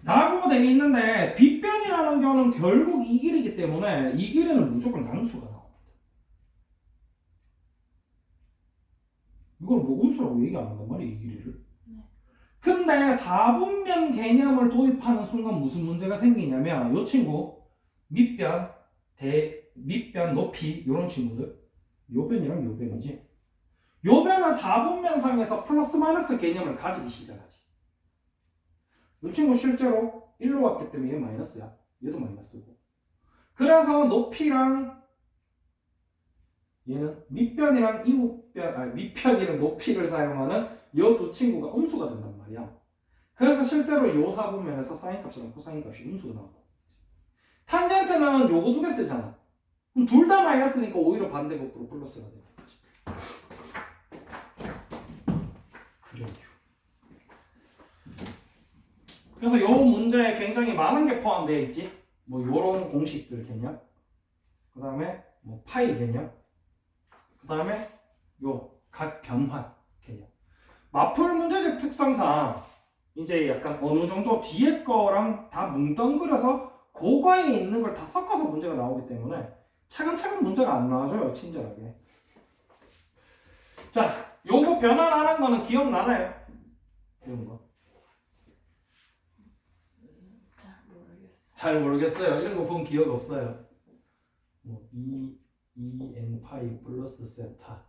Speaker 1: 라고 돼 있는데 빗변이라는 거는 결국 이 길이기 때문에 이 길이는 무조건 양수가 나옵니다. 이걸 뭐 음수라고 얘기 안 한단 말이야 이 길이를. 근데 4분면 개념을 도입하는 순간 무슨 문제가 생기냐면 이 친구 밑변, 밑변, 높이 이런 친구들 요 변이랑 요 변이지. 요 변은 4분면상에서 플러스 마이너스 개념을 가지기 시작하지. 이 친구 실제로 1로 왔기 때문에 얘 마이너스야. 얘도 마이너스고. 그래서 높이랑 얘는 밑변이랑 이웃변, 밑변이랑 높이를 사용하는 이 두 친구가 음수가 된단 말이야. 그래서 실제로 요 4분면에서 사인 값이랑 코사인 값이 음수가 나온다. 탄젠트는 요거 두 개 쓰잖아. 그럼 둘 다 마이너스니까 오히려 반대급부로 플러스가 되는 거지. 그래요. 그래서 요 문제에 굉장히 많은 게 포함되어 있지. 뭐 요런 공식들 개념, 그 다음에 뭐 파이 개념, 그 다음에 요 각 변환 개념. 마풀 문제집 특성상 이제 약간 어느 정도 뒤에 거랑 다 뭉덩그려서 고과에 있는 걸 다 섞어서 문제가 나오기 때문에 차근차근 문제가 안 나와줘요. 친절하게. 자, 요거 변환하는 거는 기억나나요? 이런 거. 잘 모르겠어요. 이런 거 보면 기억 없어요. 뭐 2n 파이 플러스 세타,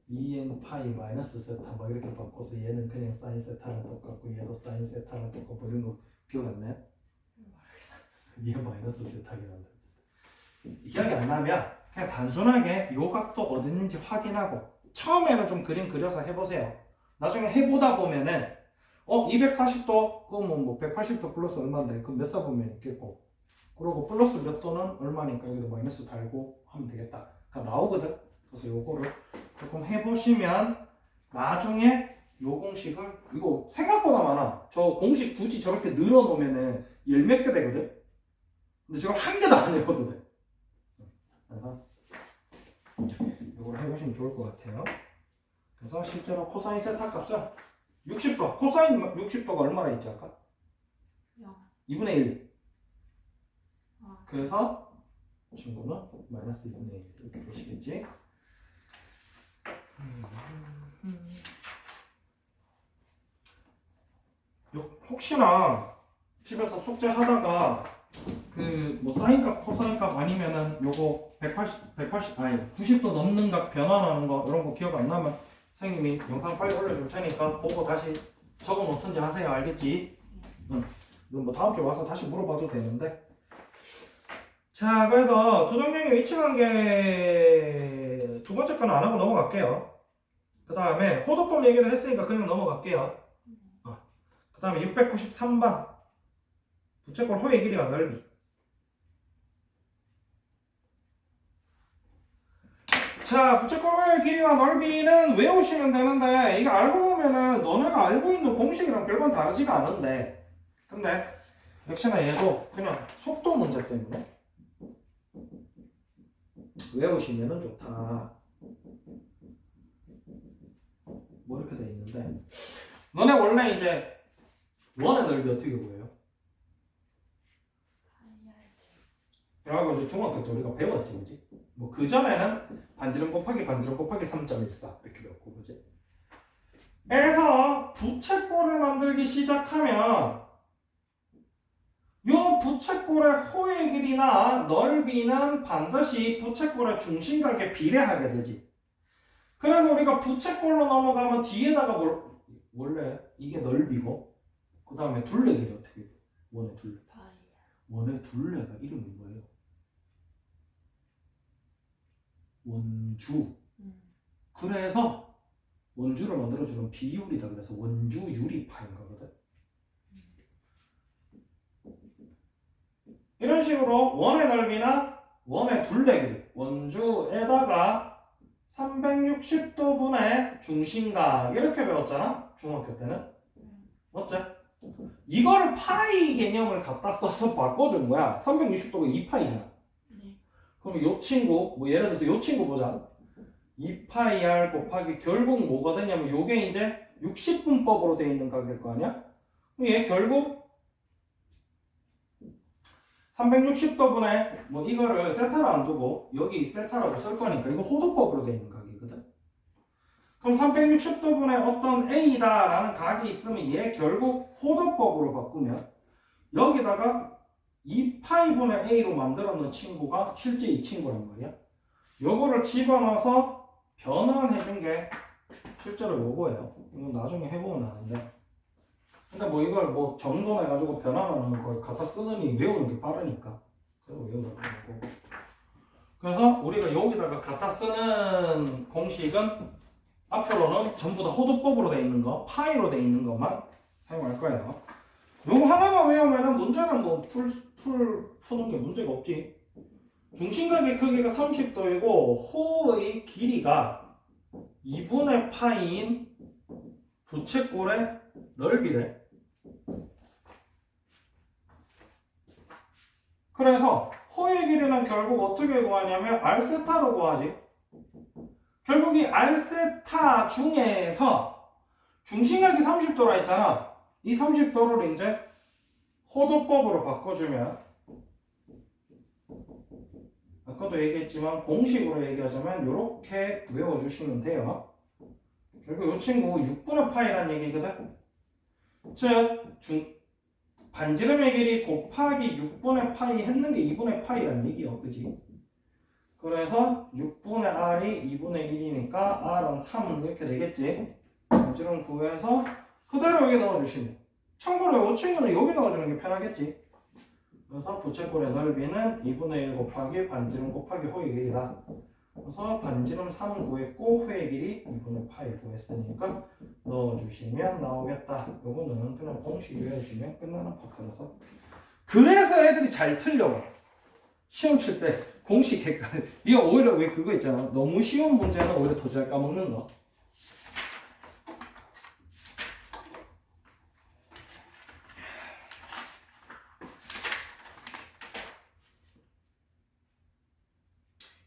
Speaker 1: 2n 파이 마이너스 세타 막 이렇게 바꿔서 얘는 그냥 사인 세타랑 똑같고 얘도 사인 세타랑 똑같고 이런 거 기억 안 나요? 얘 마이너스 세타긴 한다. 기억이 안 나면 그냥 단순하게 요 각도 어디 있는지 확인하고 처음에는 좀 그림 그려서 해보세요. 나중에 해보다 보면은 240도 그러면 뭐 180도 플러스 얼마인데 그럼 몇 사분면 있겠고 그리고 플러스 몇 도는 얼마니까 여기도 마이너스 달고 하면 되겠다. 그러니까 나오거든. 그래서 요거를 조금 해보시면 나중에 요 공식을 이거 생각보다 많아. 저 공식 굳이 저렇게 늘어놓으면은 열 몇 개 되거든. 근데 저걸 한 개도 안 해봐도 돼. 그래서 이걸 해보시면 좋을 것 같아요. 그래서 실제로 코사인 세타 값은 60도, 코사인 60도가 얼마나 있지 아까?
Speaker 2: 0.
Speaker 1: 2분의 1.
Speaker 2: 아.
Speaker 1: 그래서 친구는 마이너스 2분의 1 이렇게 보시겠지? 혹시나 집에서 숙제 하다가 그 뭐 사인값, 코사인값 아니면은 요거 180 아니 90도 넘는 각 변환하는 거 이런 거 기억 안 나면 선생님이 영상 빨리 올려줄 테니까 보고 다시 적어 놓든지 하세요. 알겠지? 응. 이건 뭐 다음 주에 와서 다시 물어봐도 되는데. 자, 그래서 조정경의 위치 관계 두 번째 거는 안 하고 넘어갈게요. 그 다음에 호도법 얘기를 했으니까 그냥 넘어갈게요. 그 다음에 693번 부채꼴 호의 길이와 넓이. 자, 부채꼴 호의 길이와 넓이는 외우시면 되는데 이거 알고 보면은 너네가 알고 있는 공식이랑 별반 다르지가 않은데, 근데 역시나 얘도 그냥 속도 문제 때문에 외우시면은 좋다. 뭐 이렇게 돼 있는데, 너네 원래 이제 원의 넓이 어떻게 구해요? 라고 이제 중학교 때 우리가 배웠지, 그지? 뭐 그 전에는 반지름 곱하기 3.14 이렇게 배웠고, 그지? 그래서 부채꼴을 만들기 시작하면 요 부채꼴의 호의 길이나 넓이는 반드시 부채꼴의 중심각에 비례하게 되지. 그래서 우리가 부채꼴로 넘어가면 뒤에다가 원래 이게 넓이고 그 다음에 둘레 길이 어떻게 돼? 원의 둘레. 원의 둘레가 이름이 뭐예요? 원주. 그래서 원주를 만들어주는 비율이다. 그래서 원주 유리파인 거거든. 이런 식으로 원의 넓이나 원의 둘레 길이, 원주에다가 360도분의 중심각 이렇게 배웠잖아, 중학교 때는. 맞지? 이거를 파이 개념을 갖다 써서 바꿔준 거야. 360도가 2파이잖아. 그럼 요 친구, 뭐 예를 들어서 요 친구 보자. 2파이 r 곱하기 결국 뭐가 되냐면 요게 이제 60분법으로 돼 있는 각일 거 아니야? 그럼 얘 결국 360도분의 뭐 이거를 세타로 안 두고 여기 세타라고 쓸 거니까 이거 호도법으로 돼 있는 각이거든. 그럼 360도분의 어떤 A다라는 각이 있으면 얘 결국 호도법으로 바꾸면 여기다가 2파이분의 A로 만들어 놓은 친구가 실제 이 친구란 말이야. 요거를 집어넣어서 변환해 준 게 실제로 요거예요. 이건 나중에 해보면 아는데. 근데 뭐 이걸 뭐 정돈해가지고 변환하는 걸 갖다 쓰느니 외우는 게 빠르니까. 그래서 외우라고 하고. 그래서 우리가 여기다가 갖다 쓰는 공식은 앞으로는 전부 다 호도법으로 돼 있는 거, 파이로 돼 있는 것만 사용할 거예요. 요거 하나만 외우면은 문제는 뭐 푸는 게 문제가 없지. 중심각의 크기가 30도이고 호의 길이가 2분의 파이인 부채꼴의 넓이래. 그래서 호의 길이는 결국 어떻게 구하냐면 R세타로 구하지. 결국 이 R세타 중에서 중심각이 30도라 했잖아. 이 30도를 이제 호도법으로 바꿔주면, 아까도 얘기했지만 공식으로 얘기하자면 이렇게 외워주시면 돼요. 결국 이 친구 6분의 파이라는 얘기거든. 즉 반지름의 길이 곱하기 6분의 파이 했는 게 2분의 파이라는 얘기요. 그지? 그래서 6분의 r이 2분의 1이니까 r은 3 이렇게 되겠지. 반지름 구해서 그대로 여기 넣어주시면, 참고로 이 친구는 여기 넣어주는 게 편하겠지. 그래서 부채꼴의 넓이는 2분의 1 곱하기 반지름 곱하기 호의 길이다. 그래서 반지름 3 구했고 호의 길이 2분의 파이 구했으니까 넣어주시면 나오겠다. 요거는 그냥 공식 외우시면 끝나는 파트라서. 그래서 애들이 잘 틀려. 시험 칠 때 공식 헷갈려. 이거 오히려 왜 그거 있잖아. 너무 쉬운 문제는 오히려 더 잘 까먹는 거.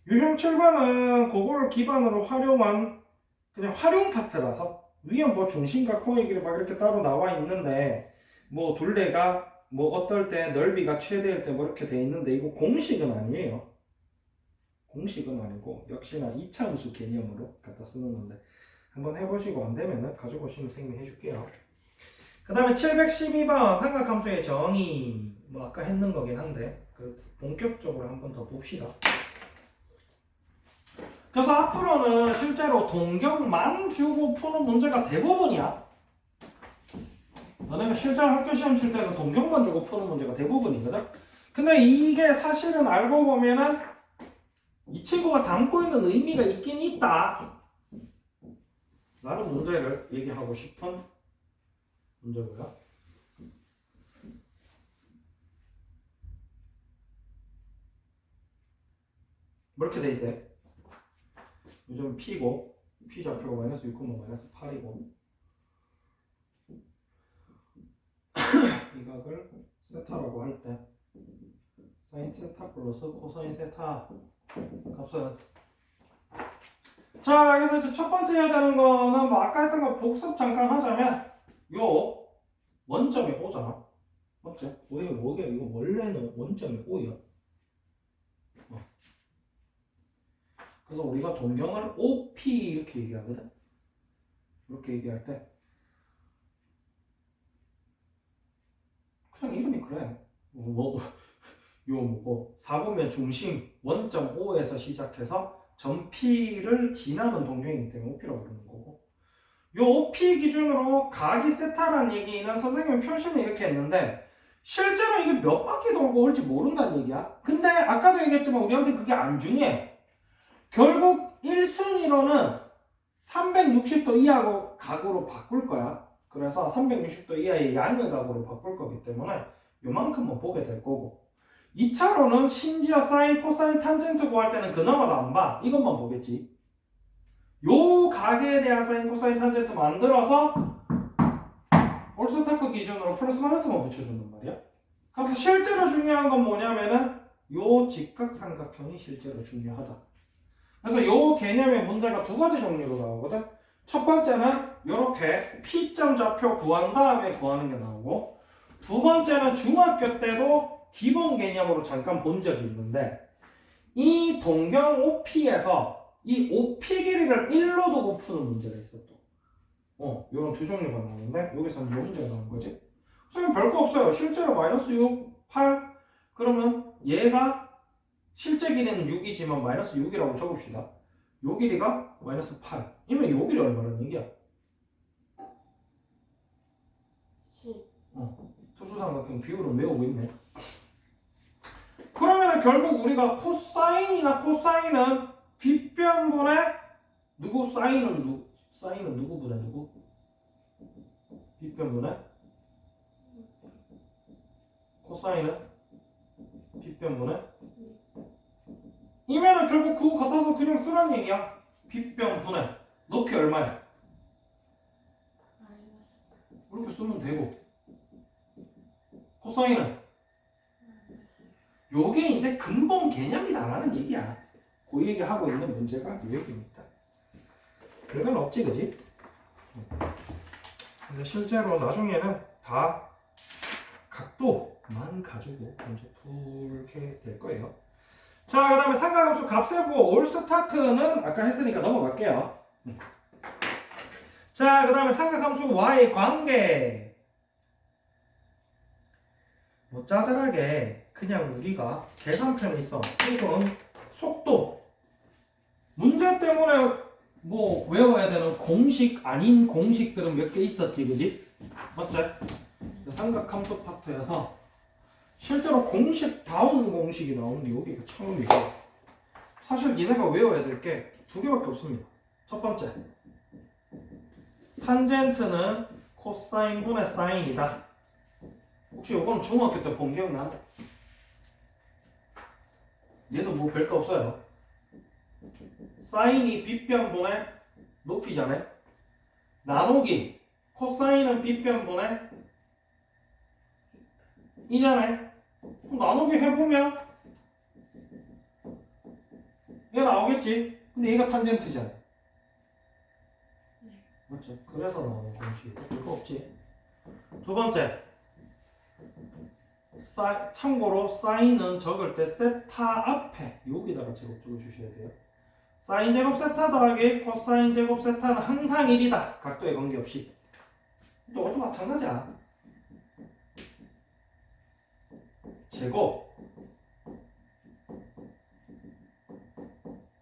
Speaker 1: 유형 7번은 그거를 기반으로 활용한 그냥 활용 파트라서 위에 뭐 중심각 호의 길이 막 이렇게 따로 나와 있는데 뭐 둘레가 뭐 어떨 때 넓이가 최대일 때 뭐 이렇게 돼 있는데 이거 공식은 아니에요. 공식은 아니고 역시나 이차함수 개념으로 갖다 쓰는 건데 한번 해보시고 안 되면은 가지고 오시면 선생님이 해줄게요. 그 다음에 712번 삼각함수의 정의 뭐 아까 했는 거긴 한데 그 본격적으로 한번 더 봅시다. 그래서 앞으로는 실제로 동경만 주고 푸는 문제가 대부분이야. 너네가 실제로 학교 시험 칠 때는 동경만 주고 푸는 문제가 대부분이거든. 근데 이게 사실은 알고 보면은 이 친구가 담고 있는 의미가 있긴 있다 라는 문제를 얘기하고 싶은 문제고요. 뭐 이렇게 돼 있대. 요즘 P고 P 좌표가 마이너스 6, 마이너스 8이고 이 각을 세타라고 할 때 사인 세타 플러스 코사인 세타 값은 자 여기서 이제 첫 번째 해야 되는 거는 뭐 아까 했던 거 복습 잠깐 하자면 요 원점이 O잖아. 맞지? O가 뭐게? 이거 원래는 원점이 O야. 그래서 우리가 동경을 OP 이렇게 얘기하거든. 이렇게 얘기할 때 그냥 이름이 그래. 요 뭐고 사분면 중심 원점 O에서 시작해서 점 P를 지나는 동경이기 때문에 OP라고 부르는 거고. 요 OP 기준으로 각이 세타라는 얘기는 선생님이 표시는 이렇게 했는데 실제로 이게 몇 바퀴 돌고 올지 모른다는 얘기야. 근데 아까도 얘기했지만 우리한테 그게 안 중요해. 결국 1순위로는 360도 이하고 각으로 바꿀 거야. 그래서 360도 이하의 양의 각으로 바꿀 거기 때문에 요만큼만 보게 될 거고 2차로는 심지어 사인, 코사인, 탄젠트 구할 때는 그나마도 안 봐. 이것만 보겠지. 요 각에 대한 사인, 코사인, 탄젠트 만들어서 올스타크 기준으로 플러스 마이너스만 붙여준단 말이야. 그래서 실제로 중요한 건 뭐냐면은 요 직각삼각형이 실제로 중요하다. 그래서 요 개념의 문제가 두 가지 종류로 나오거든. 첫 번째는 이렇게 P점 좌표 구한 다음에 구하는 게 나오고 두 번째는 중학교 때도 기본 개념으로 잠깐 본 적이 있는데 이 동경 OP에서 이 OP 길이를 1로 두고 푸는 문제가 있어 또. 요런 두 종류가 나오는데 여기서는 이 문제가 나오는 거지. 선생님 별거 없어요. 실제로 마이너스 6, 8 그러면 얘가 실제 길이는 6이지만 마이너스 6이라고 적읍시다. 요 길이가 마이너스 8 이면 요 길이 얼마라는 얘기야?
Speaker 2: 10.
Speaker 1: 특수삼각형 비율을 외우고 있네. 그러면 결국 우리가 코사인이나 코사인은 빗변분의 누구? 사인은 누구 분의 누구? 빗변분의 코사인은 빗변분의 이면은 결국 그거 같아서 그냥 쓰란 얘기야. 빗변분의 높이 얼마야?
Speaker 2: 마이너스.
Speaker 1: 이렇게 쓰면 되고 코사인은 요게 이제 근본 개념이다라는 얘기야. 그 얘기하고 있는 문제가 이 얘기입니다. 별건 없지 그지? 근데 실제로 나중에는 다 각도만 가지고 문제 풀게 될 거예요. 자, 그 다음에 삼각함수 값세보 올스타크는 아까 했으니까 넘어갈게요. 자, 그 다음에 삼각함수 y 관계 뭐 짜잘하게 그냥 우리가 계산편이 있어. 이건 속도 문제 때문에 뭐 외워야 되는 공식 아닌 공식들은 몇 개 있었지 그지? 맞지? 삼각함수 파트에서 실제로 공식다운 공식이 나오는 게 여기가 처음이고 사실 니네가 외워야 될 게 두 개밖에 없습니다. 첫 번째 탄젠트는 코사인분의 사인이다. 혹시 요거는 중학교 때 본 기억나? 얘도 뭐 별거 없어요. 사인이 빗변분의 높이잖아요. 나누기 코사인은 빗변분의 이잖아요. 그럼 나누기 해보면 얘 나오겠지. 근데 얘가 탄젠트잖아. 맞죠? 그래서 나오는 공식이고 별거 없지. 두 번째 참고로 사인은 적을 때 세타 앞에 여기다가 제곱 적어주셔야 돼요. 사인 제곱 세타 더하기 코사인 제곱 세타는 항상 1이다. 각도에 관계없이. 이것도 마찬가지야. 제곱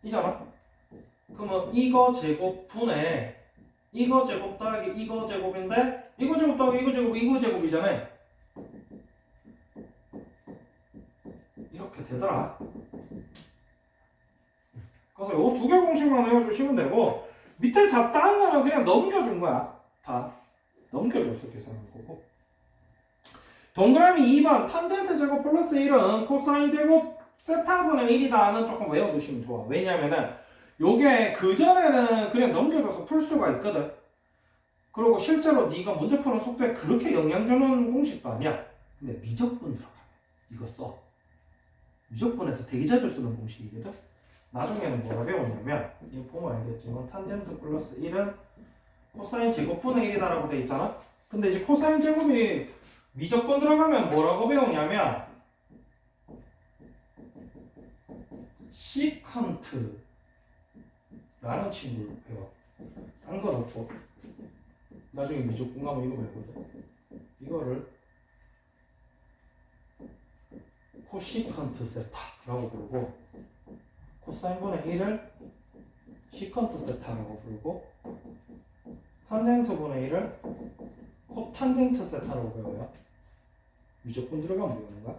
Speaker 1: 이잖아. 그러면 이거 제곱 분의 이거 제곱 더하기 이거 제곱인데 이거 제곱 더하기 이거 제곱 이거 제곱이잖아. 이렇게 되더라. 그래서 요 두 개 공식만 외워주시면 되고 밑에 잡다한 거는 그냥 넘겨준 거야. 다 넘겨줘서 계산한 거고. 동그라미 2번 탄젠트 제곱 플러스 1은 코사인 제곱 세타분의 1이다는 조금 외워두시면 좋아. 왜냐면은 요게 그전에는 그냥 넘겨줘서 풀 수가 있거든. 그리고 실제로 네가 문제 푸는 속도에 그렇게 영향 주는 공식도 아니야. 근데 미적분 들어가면 이거 써. 미적분에서 되게 자주 쓰는 공식이거든. 나중에는 뭐라 배우냐면 이거 보면 알겠지만 탄젠트 플러스 1은 코사인 제곱분의 1이다라고 돼 있잖아. 근데 이제 코사인 제곱이 미적분 들어가면 뭐라고 배우냐면 시컨트라는 친구를 배워. 딴 건 없고 나중에 미적분 가면 이거 배우거든. 이거를 코시컨트 세타라고 부르고 코사인분의 1을 시컨트 세타라고 부르고 탄젠트분의 1을 코탄젠트 세타라고 배워요. 미적분 들어가면 배우는 거야.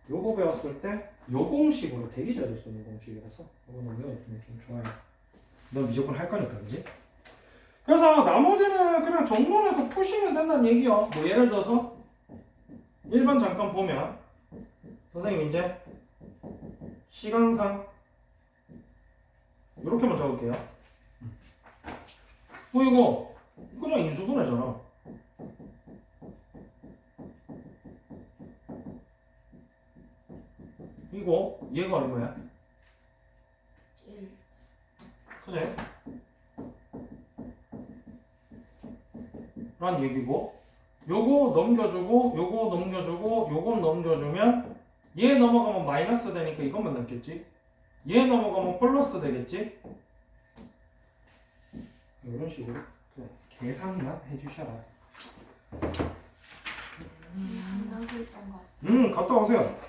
Speaker 1: 요거 배웠을 때 요 공식으로 되게 자주 쓰는 공식이라서 이거는 외워두면 좀 좋아요. 너 미적분 할 거니까, 그지? 그래서 나머지는 그냥 정문에서 푸시면 된다는 얘기요. 뭐 예를 들어서 1번 잠깐 보면 선생님 이제 시간상 이렇게만 적을게요. 이거 그냥 인수분해잖아. 이거 얘가 얼마야?
Speaker 2: 1.
Speaker 1: 그지? 란 얘기고 요거 넘겨주고 요거 넘겨주고 요거 넘겨주면 얘 넘어가면 마이너스 되니까 이것만 남겠지. 얘 넘어가면 플러스 되겠지. 이런 식으로 그냥 계산만 해주셔라.
Speaker 2: 한명서 있던 거.
Speaker 1: 갔다 오세요.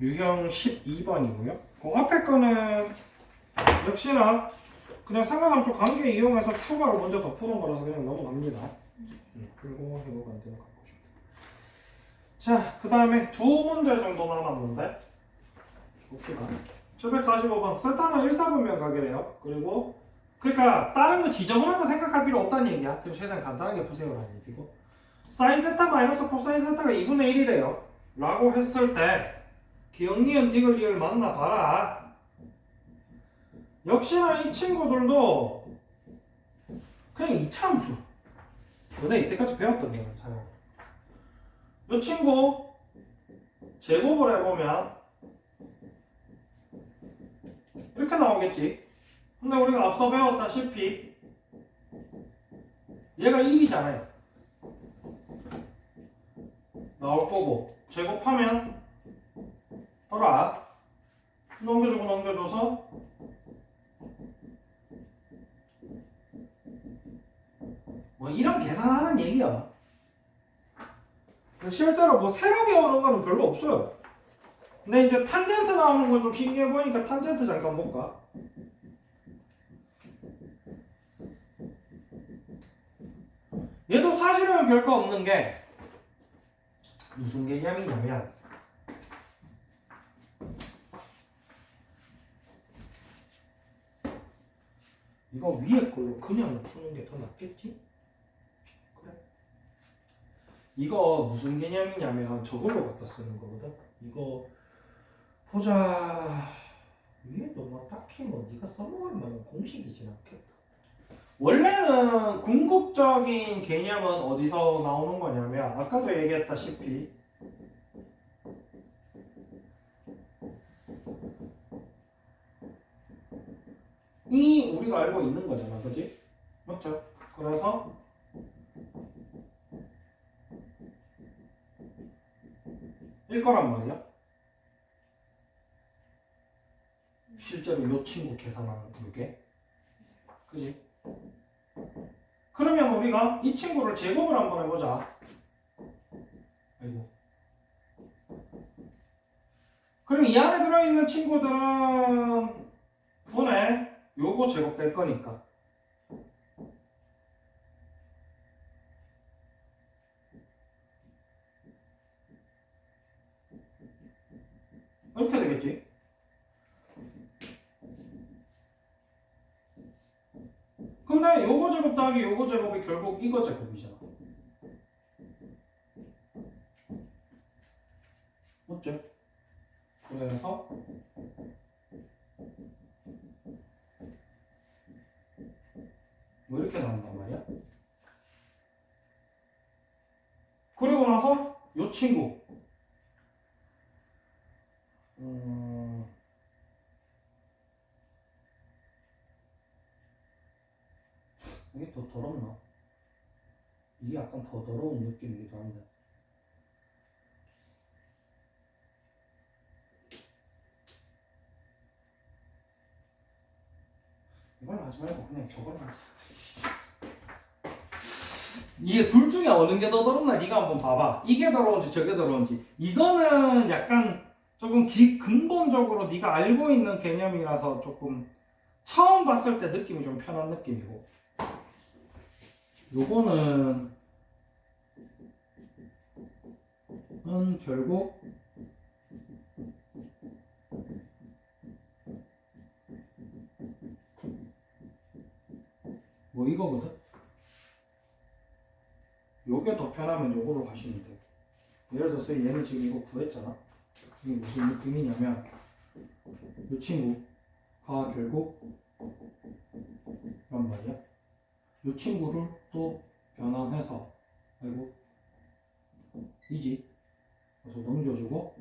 Speaker 1: 유형 12번이고요. 그 앞에 거는 역시나 그냥 상하함수 관계 이용해서 추가로 먼저 더 푸는 거라서 그냥 넘어갑니다. 풀고 해보고 안 되면 갖고 싶다. 자, 그 다음에 두 문제 정도 남았는데 봅시다. 745번 세타는 1사분면 가게래요. 그리고 그러니까 다른 거 지저분한 거 생각할 필요 없다는 얘기야. 그럼 최대한 간단하게 푸세요라는 얘기고 사인 세타 마이너스 코사인 세타가 2분의 1이래요 라고 했을 때 기억니은 디귿리을 만나봐라. 역시나 이 친구들도 그냥 이차함수 너네 이때까지 배웠던 거는 잘. 이 친구 제곱을 해보면 이렇게 나오겠지. 근데 우리가 앞서 배웠다시피 얘가 1이잖아요. 나올 거고 제곱하면 더라 넘겨주고 넘겨줘서 뭐 이런 계산하는 얘기야. 실제로 뭐 세로 배우는 거는 별로 없어요. 근데 이제 탄젠트 나오는 건 좀 신기해 보이니까 탄젠트 잠깐 볼까? 얘도 사실은 별거 없는 게 무슨 개념이냐면 이거 위에 걸로 그냥 푸는 게 더 낫겠지? 그래. 이거 무슨 개념이냐면 저걸로 갖다 쓰는 거거든. 이거 보자. 위에도 뭐 딱히 뭐 네가 써먹을 만한 공식이진 않겠다. 원래는 궁극적인 개념은 어디서 나오는 거냐면 아까도 얘기했다시피 이 우리가 알고 있는 거잖아, 그지? 맞죠? 그래서 일 거란 말이야. 실제로 이 친구 계산하는 게, 그지? 그러면 우리가 이 친구를 제곱을 한번 해보자. 아이고. 그럼 이 안에 들어있는 친구들은 분의 요거 제곱될 거니까. 이렇게 되겠지? 근데 요거 제곱 더하기 요거 제곱이 결국 이거 제곱이잖아. 맞죠? 그래서 뭐 이렇게 나온단 말이야. 그리고 나서 요 친구 이게 더 더럽나? 이게 약간 더 더러운 느낌이기도 한데 이걸 하지 말고 그냥 저걸 하자. 이게 둘 중에 어느 게 더 더럽나 네가 한번 봐봐. 이게 더러운지 저게 더러운지. 이거는 약간 조금 근본적으로 네가 알고 있는 개념이라서 조금 처음 봤을 때 느낌이 좀 편한 느낌이고, 요거는 결국 뭐 이거거든. 요게 더 편하면 요거로 가시면 돼. 예를 들어서 얘는 지금 이거 구했잖아. 이게 무슨 느낌이냐면 이 친구가 결국 이런 말이야. 이 친구를 또 변환해서 아이고 이지 그래서 넘겨주고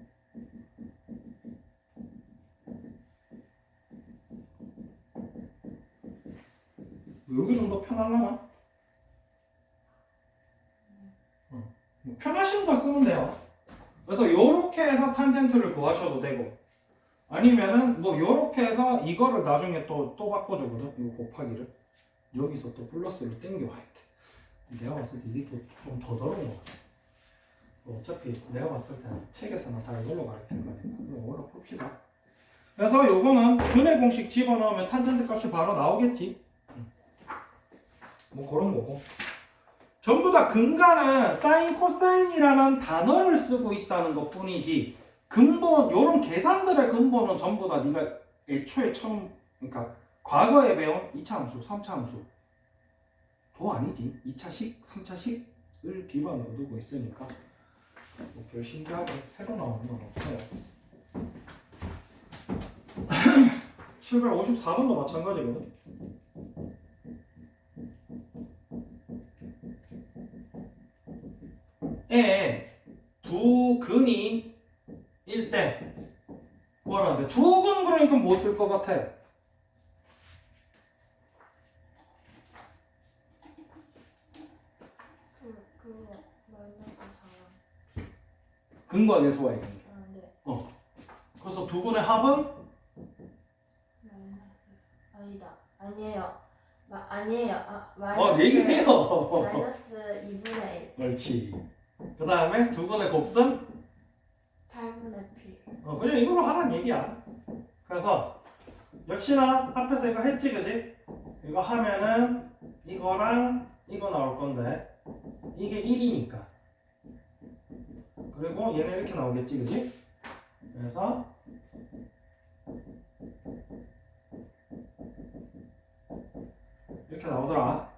Speaker 1: 여기 좀 더 편하려나? 편하신 거 쓰면 돼요. 그래서 요렇게 해서 탄젠트를 구하셔도 되고 아니면은 뭐 요렇게 해서 이거를 나중에 또 바꿔주거든. 이거 곱하기를 여기서 또 플러스를 땡겨와야 돼. 내가 봤을 때 이게 좀 더 더러운 거 같아. 어차피 내가 봤을 때는 책에서는 다 이걸로 가르치는 거니까 이걸로 풉시다. 그래서 요거는 근의 공식 집어넣으면 탄젠트 값이 바로 나오겠지. 뭐 그런 거고. 전부 다 근간은 사인 코사인이라는 단어를 쓰고 있다는 것 뿐이지 근본 요런 계산들의 근본은 전부 다 네가 애초에 처음 그러니까 과거에 배운 2차 함수, 3차 함수 도 아니지 2차식, 3차식을 기반으로 두고 있으니까 뭐 별 신기하게 새로 나오는 건 없어요. 754번도 마찬가지거든. 두 근이 1대 구하라는데 두 근 그러니까 뭐 쓸 것 같아? 근과 계수와의 관계.
Speaker 2: 네.
Speaker 1: 그래서 두 분의 합은
Speaker 2: 마이너스. 아니다. 아니에요. 아니에요. 마이너스.
Speaker 1: 얘기해요.
Speaker 2: 마이너스 2분의 1.
Speaker 1: 옳지. 그 다음에 두 분의 곱은
Speaker 2: 8분의 P.
Speaker 1: 그냥 이걸로 하라는 얘기야. 그래서 역시나 앞에서 이거 했지, 그지? 이거 하면은 이거랑 이거 나올 건데 이게 1이니까. 그리고 얘는 이렇게 나오겠지, 그지? 그래서 이렇게 나오더라.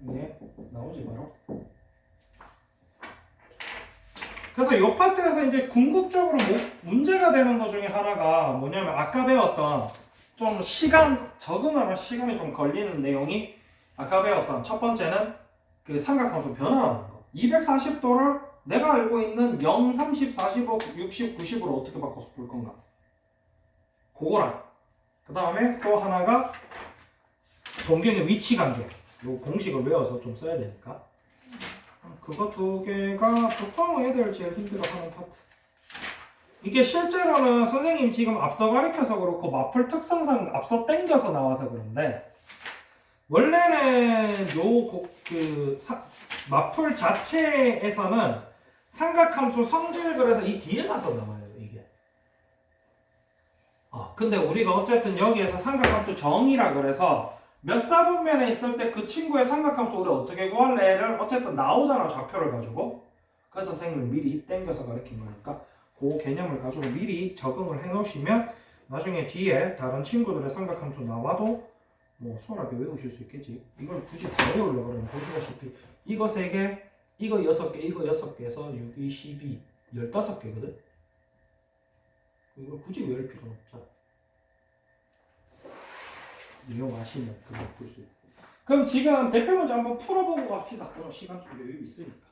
Speaker 1: 이게 나오지 바로. 그래서 이 파트에서 이제 궁극적으로 문제가 되는 것 중에 하나가 뭐냐면 아까 배웠던 좀 적응하는 시간이 좀 걸리는 내용이 아까 배웠던 첫 번째는 그 삼각함수 변화하는 거. 240도를 내가 알고 있는 0, 30, 45, 60, 90으로 어떻게 바꿔서 풀 건가? 그거랑 그 다음에 또 하나가 동경의 위치 관계. 요 공식을 외워서 좀 써야 되니까. 그거 두 개가 보통 애들 제일 힘들어하는 파트. 이게 실제로는 선생님 지금 앞서 가르쳐서 그렇고 마플 특성상 앞서 땡겨서 나와서 그런데 원래는 마플 자체에서는 삼각함수 성질글에서 이 뒤에 가서 나와요 이게. 근데 우리가 어쨌든 여기에서 삼각함수 정의라 그래서 몇 사분면에 있을 때 그 친구의 삼각함수 우리 어떻게 구할래를 어쨌든 나오잖아 좌표를 가지고. 그래서 선생님이 미리 땡겨서 가르친 거니까 그 개념을 가지고 미리 적응을 해 놓으시면 나중에 뒤에 다른 친구들의 삼각함수 나와도 뭐 수월하게 외우실 수 있겠지. 이걸 굳이 다 외우려고 그러면 보시다시피 이거 3개, 이거 6개, 이거 6개에서 6, 2, 12, 15개거든. 이걸 굳이 외울 필요는 없잖아. 이용하시면 그걸 풀 수 있고. 그럼 지금 대표 문제 한번 풀어보고 갑시다. 시간 좀 여유 있으니까.